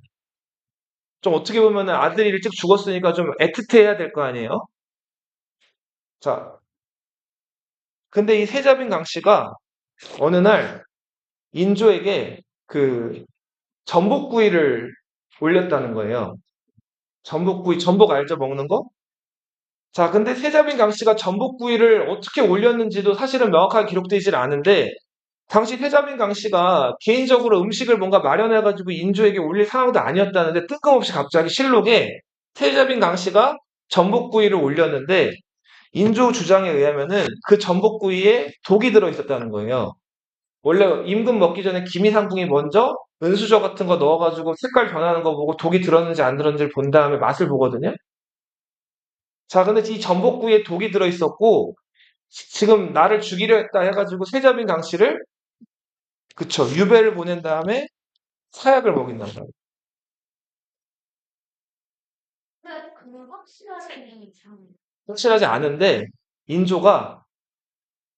좀 어떻게 보면 아들이 일찍 죽었으니까 좀 애틋해야 될 거 아니에요? 자, 근데 이 세자빈 강 씨가 어느 날 인조에게 전복구이를 올렸다는 거예요. 전복구이, 전복 알죠? 먹는 거? 자, 근데 세자빈 강 씨가 전복구이를 어떻게 올렸는지도 사실은 명확하게 기록되질 않은데, 당시 세자빈 강 씨가 개인적으로 음식을 뭔가 마련해가지고 인조에게 올릴 상황도 아니었다는데, 뜬금없이 갑자기 실록에 세자빈 강 씨가 전복구이를 올렸는데, 인조 주장에 의하면은 그 전복구이에 독이 들어있었다는 거예요. 원래 임금 먹기 전에 기미상궁이 먼저 은수저 같은 거 넣어가지고 색깔 변하는 거 보고 독이 들었는지 안 들었는지를 본 다음에 맛을 보거든요. 자, 근데 이 전복구이에 독이 들어있었고, 지금 나를 죽이려 했다 해가지고 세자빈 강 씨를, 그쵸, 유배를 보낸 다음에 사약을 먹인단 말이에요. 확실하게 참. 확실하지 않은데 인조가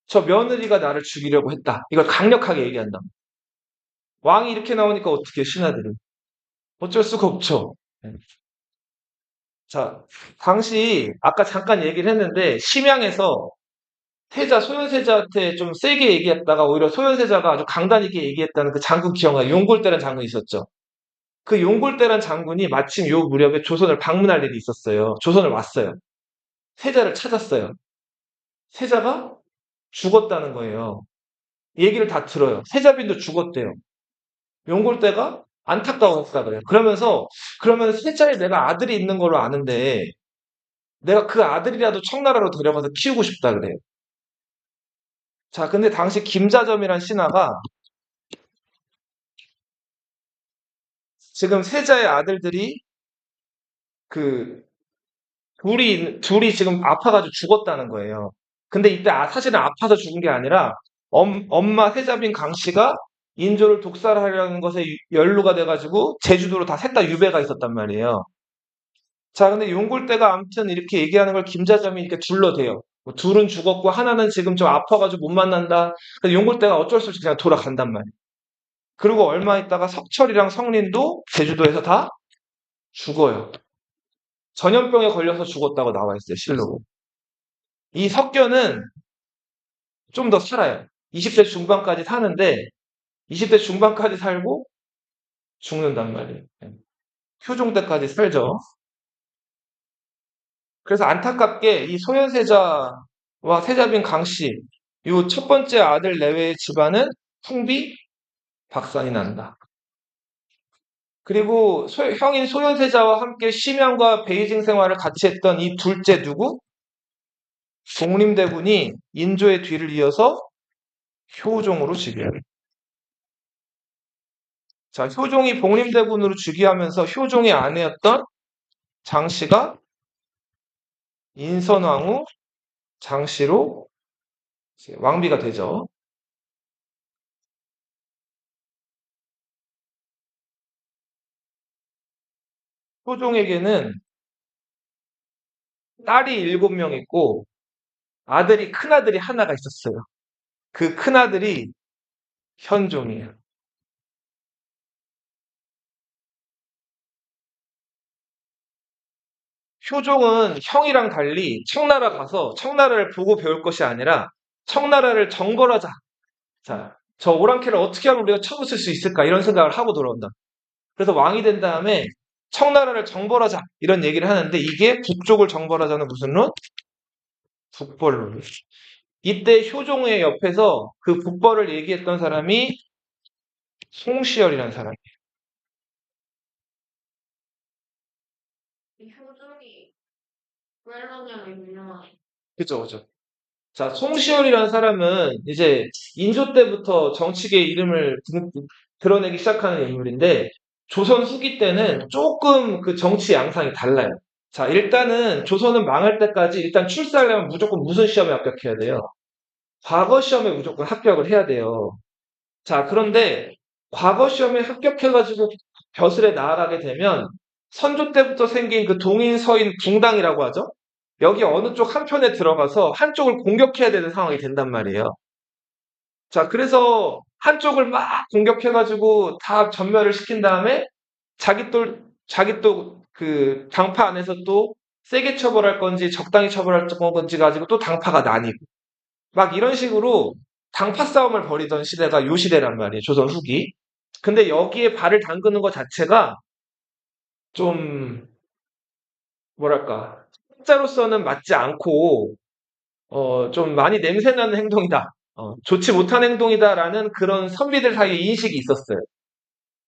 저 며느리가 나를 죽이려고 했다. 이걸 강력하게 얘기한다. 왕이 이렇게 나오니까 어떻게 신하들은 어쩔 수가 없죠. 네. 자, 당시 아까 잠깐 얘기를 했는데 심양에서 소현세자한테 좀 세게 얘기했다가 오히려 소현세자가 아주 강단 있게 얘기했다는 그 장군 기억나요? 용골대라는 장군이 있었죠. 그 용골대란 장군이 마침 요 무렵에 조선을 방문할 일이 있었어요. 조선을 왔어요. 세자를 찾았어요. 세자가 죽었다는 거예요. 얘기를 다 들어요. 세자빈도 죽었대요. 용골대가 안타까웠다 그래요. 그러면 세자에 내가 아들이 있는 걸로 아는데 내가 그 아들이라도 청나라로 데려가서 키우고 싶다 그래요. 자, 근데 당시 김자점이란 신하가 지금 세자의 아들들이 그 둘이 지금 아파가지고 죽었다는 거예요. 근데 이때 사실은 아파서 죽은 게 아니라 엄마 세자빈 강씨가 인조를 독살하려는 것에 연루가 돼가지고 제주도로 다 셋 다 유배가 있었단 말이에요. 자, 근데 용굴대가 아무튼 이렇게 얘기하는 걸 김자점이 이렇게 둘러대요. 뭐 둘은 죽었고 하나는 지금 좀 아파가지고 못 만난다. 그래서 용굴대가 어쩔 수 없이 그냥 돌아간단 말이에요. 그리고 얼마 있다가 석철이랑 성린도 제주도에서 다 죽어요. 전염병에 걸려서 죽었다고 나와 있어요, 실록은. 이 석견은 좀 더 살아요. 20대 중반까지 사는데 20대 중반까지 살고 죽는단 말이에요. 효종 때까지 살죠. 그래서 안타깝게 이 소현세자와 세자빈 강씨 이 첫 번째 아들 내외의 집안은 풍비박산이 난다. 그리고 형인 소현세자와 함께 심양과 베이징 생활을 같이 했던 이 둘째 누구? 독림대군이 인조의 뒤를 이어서 효종으로 즉위해요. 자, 효종이 복림대군으로 즉위하면서 효종의 아내였던 장씨가 인선왕후 장씨로 이제 왕비가 되죠. 효종에게는 딸이 7명 있고 큰아들이 하나가 있었어요. 그 큰아들이 현종이에요. 효종은 형이랑 달리 청나라 가서 청나라를 보고 배울 것이 아니라 청나라를 정벌하자. 자, 저 오랑캐를 어떻게 하면 우리가 쳐부술 수 있을까? 이런 생각을 하고 돌아온다. 그래서 왕이 된 다음에 청나라를 정벌하자. 이런 얘기를 하는데 이게 북쪽을 정벌하자는 무슨 론? 북벌론. 이때 효종의 옆에서 그 북벌을 얘기했던 사람이 송시열이라는 사람이에요. 이 효종이 웰러냐고 유명한. 그죠, 그죠. 자, 송시열이라는 사람은 이제 인조 때부터 정치계의 이름을 드러내기 시작하는 인물인데 조선 후기 때는 조금 그 정치 양상이 달라요. 자, 일단은 조선은 망할 때까지 일단 출세하려면 무조건 무슨 시험에 합격해야 돼요? 과거 시험에 무조건 합격을 해야 돼요. 자, 그런데 과거 시험에 합격해가지고 벼슬에 나아가게 되면 선조 때부터 생긴 그 동인 서인 붕당이라고 하죠. 여기 어느 쪽 한편에 들어가서 한쪽을 공격해야 되는 상황이 된단 말이에요. 자, 그래서 한쪽을 막 공격해가지고 다 전멸을 시킨 다음에 자기 또 그 당파 안에서 또 세게 처벌할 건지 적당히 처벌할 건지 가지고 또 당파가 나뉘고 막 이런 식으로 당파 싸움을 벌이던 시대가 요 시대란 말이에요. 조선 후기. 근데 여기에 발을 담그는 것 자체가 좀 뭐랄까 학자로서는 맞지 않고 좀 많이 냄새나는 행동이다. 좋지 못한 행동이다라는 그런 선비들 사이에 인식이 있었어요.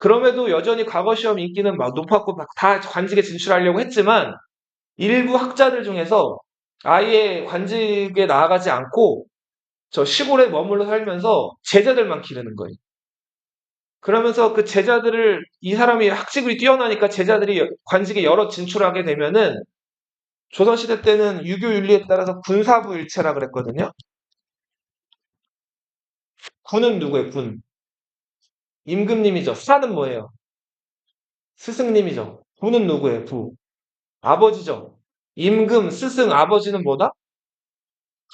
그럼에도 여전히 과거 시험 인기는 막 높았고 막 다 관직에 진출하려고 했지만 일부 학자들 중에서 아예 관직에 나아가지 않고 저 시골에 머물러 살면서 제자들만 기르는 거예요. 그러면서 그 제자들을 이 사람이 학식이 뛰어나니까 제자들이 관직에 여러 진출하게 되면은 조선시대 때는 유교 윤리에 따라서 군사부 일체라 그랬거든요. 군은 누구예요? 군. 임금님이죠. 사는 뭐예요? 스승님이죠. 부는 누구예요? 부. 아버지죠. 임금, 스승, 아버지는 뭐다?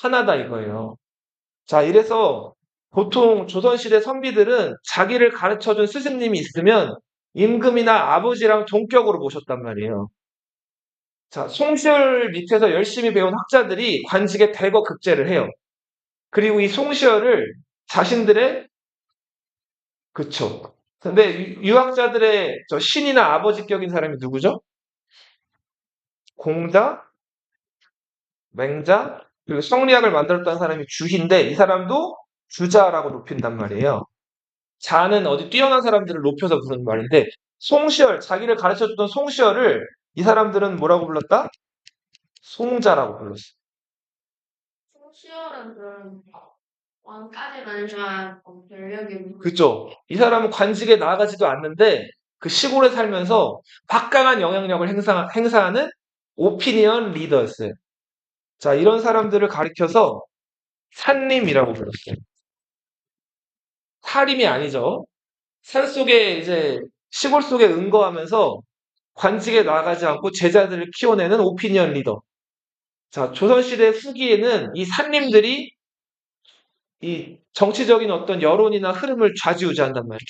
하나다 이거예요. 자, 이래서 보통 조선시대 선비들은 자기를 가르쳐준 스승님이 있으면 임금이나 아버지랑 동격으로 모셨단 말이에요. 자, 송시열 밑에서 열심히 배운 학자들이 관직에 대거 급제를 해요. 그리고 이 송시열을 자신들의, 그쵸. 근데 유학자들의 저 신이나 아버지격인 사람이 누구죠? 공자, 맹자, 그리고 성리학을 만들었다는 사람이 주희인데 이 사람도 주자라고 높인단 말이에요. 자는 어디 뛰어난 사람들을 높여서 부르는 말인데 송시열, 자기를 가르쳐주던 송시열을 이 사람들은 뭐라고 불렀다? 송자라고 불렀어. 송시열은 그런 왕까지 가는 권력이 그죠? 이 사람은 관직에 나아가지도 않는데 그 시골에 살면서 막강한 영향력을 행사하는 오피니언 리더였어요. 자, 이런 사람들을 가리켜서 산림이라고 불렀어요. 사림이 아니죠. 산속에 이제 시골 속에 은거하면서 관직에 나아가지 않고 제자들을 키워내는 오피니언 리더. 자, 조선시대 후기에는 이 산림들이 이 정치적인 어떤 여론이나 흐름을 좌지우지한단 말이에요.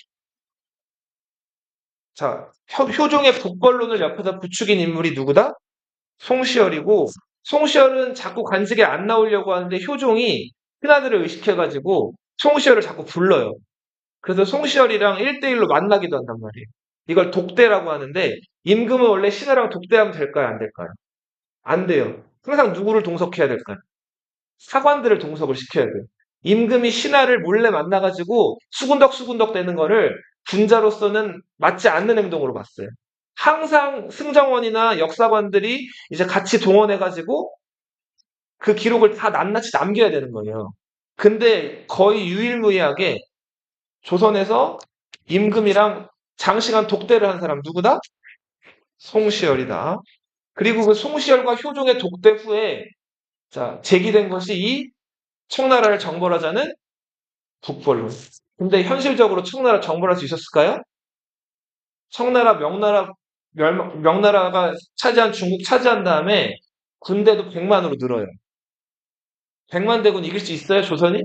자, 효종의 북벌론을 옆에다 부추긴 인물이 누구다? 송시열이고, 송시열은 자꾸 관직에 안 나오려고 하는데 효종이 신하들을 의식해가지고 송시열을 자꾸 불러요. 그래서 송시열이랑 1대1로 만나기도 한단 말이에요. 이걸 독대라고 하는데, 임금은 원래 신하랑 독대하면 될까요? 안 될까요? 안 돼요. 항상 누구를 동석해야 될까요? 사관들을 동석을 시켜야 돼요. 임금이 신하를 몰래 만나가지고 수군덕수군덕 되는 거를 군자로서는 맞지 않는 행동으로 봤어요. 항상 승정원이나 역사관들이 이제 같이 동원해가지고 그 기록을 다 낱낱이 남겨야 되는 거예요. 근데 거의 유일무이하게 조선에서 임금이랑 장시간 독대를 한 사람 누구다? 송시열이다. 그리고 그 송시열과 효종의 독대 후에 자 제기된 것이 이 청나라를 정벌하자는 북벌론. 근데 현실적으로 청나라 정벌할 수 있었을까요? 청나라, 명나라가 차지한 중국 차지한 다음에 군대도 100만으로 늘어요. 100만 대군 이길 수 있어요, 조선이?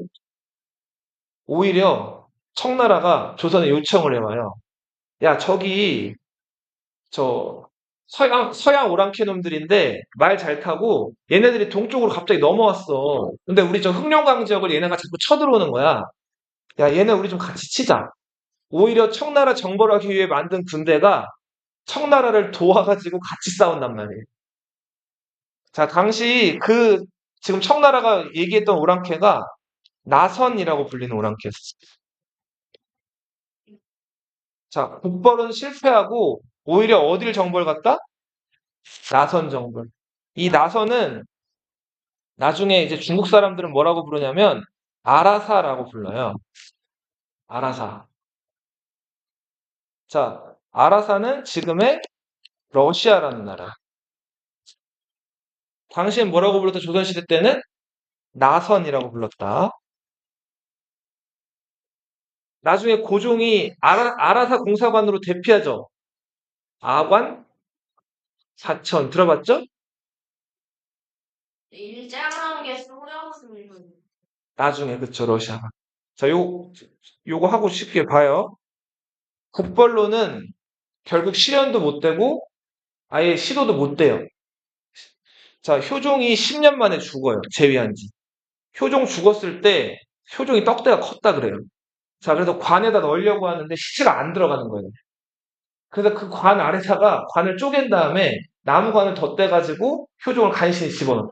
오히려 청나라가 조선에 요청을 해와요. 야, 저기, 저, 서양 오랑캐 놈들인데 말 잘 타고 얘네들이 동쪽으로 갑자기 넘어왔어. 근데 우리 저 흑룡강 지역을 얘네가 자꾸 쳐들어오는 거야. 야, 얘네 우리 좀 같이 치자. 오히려 청나라 정벌하기 위해 만든 군대가 청나라를 도와가지고 같이 싸운단 말이에요. 자, 당시 지금 청나라가 얘기했던 오랑캐가 나선이라고 불리는 오랑캐였어요. 자, 북벌은 실패하고 오히려 어디를 정벌 갔다? 나선 정벌. 이 나선은 나중에 이제 중국 사람들은 뭐라고 부르냐면 아라사라고 불러요. 아라사. 자, 아라사는 지금의 러시아라는 나라. 당시엔 뭐라고 불렀다? 조선시대 때는 나선이라고 불렀다. 나중에 고종이 아라사 공사관으로 대피하죠. 아관, 사천 들어봤죠? 일제강점기 게 소련스입니다. 나중에 그쵸 러시아가. 자, 요거 하고 쉽게 봐요. 국벌로는 결국 실현도 못 되고 아예 시도도 못 돼요. 자, 효종이 10년 만에 죽어요. 재위한 지. 효종 죽었을 때 효종이 떡대가 컸다 그래요. 자, 그래서 관에다 넣으려고 하는데 시체가 안 들어가는 거예요. 그래서 그 관 아래다가 관을 쪼갠 다음에 나무관을 덧대가지고 효종을 간신히 집어넣어요.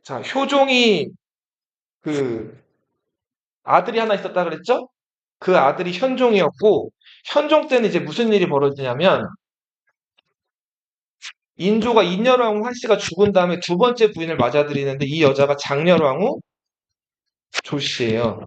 자, 효종이 그 아들이 하나 있었다 그랬죠? 그 아들이 현종이었고 현종 때는 이제 무슨 일이 벌어지냐면 인조가 인여왕후 한씨가 죽은 다음에 두 번째 부인을 맞아들이는데 이 여자가 장렬왕후 조씨예요.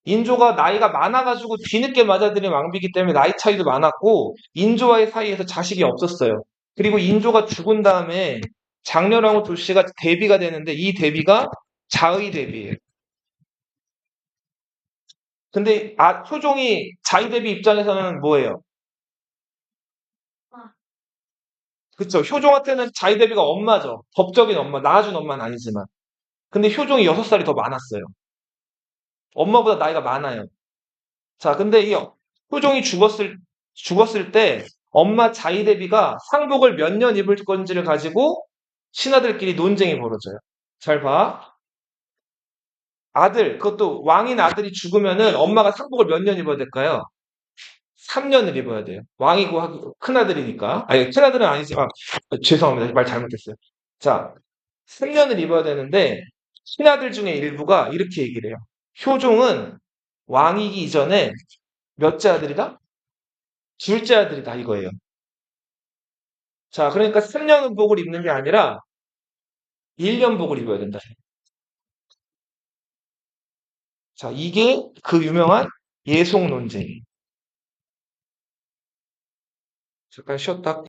인조가 나이가 많아가지고 뒤늦게 맞아들인 왕비이기 때문에 나이 차이도 많았고 인조와의 사이에서 자식이 없었어요. 그리고 인조가 죽은 다음에 장렬왕후 조씨가 대비가 되는데 이 대비가 자의 대비예요. 근데 효종이 자의 대비 입장에서는 뭐예요? 그쵸. 효종한테는 자기 대비가 엄마죠. 법적인 엄마, 낳아준 엄마는 아니지만. 근데 효종이 6살이 더 많았어요. 엄마보다 나이가 많아요. 자, 근데 이 효종이 죽었을 때 엄마 자이 대비가 상복을 몇 년 입을 건지를 가지고 신하들끼리 논쟁이 벌어져요. 잘 봐. 아들, 그것도 왕인 아들이 죽으면은 엄마가 상복을 몇 년 입어야 될까요? 3년을 입어야 돼요. 왕이고 큰아들이니까. 아니, 큰아들은 아니지만, 죄송합니다. 말 잘못했어요. 자, 3년을 입어야 되는데, 신하들 중에 일부가 이렇게 얘기를 해요. 효종은 왕이기 이전에 몇째 아들이다? 둘째 아들이다, 이거예요. 자, 그러니까 3년 복을 입는 게 아니라 1년 복을 입어야 된다. 자, 이게 그 유명한 예속 논쟁이에요. 잠깐 쉬었다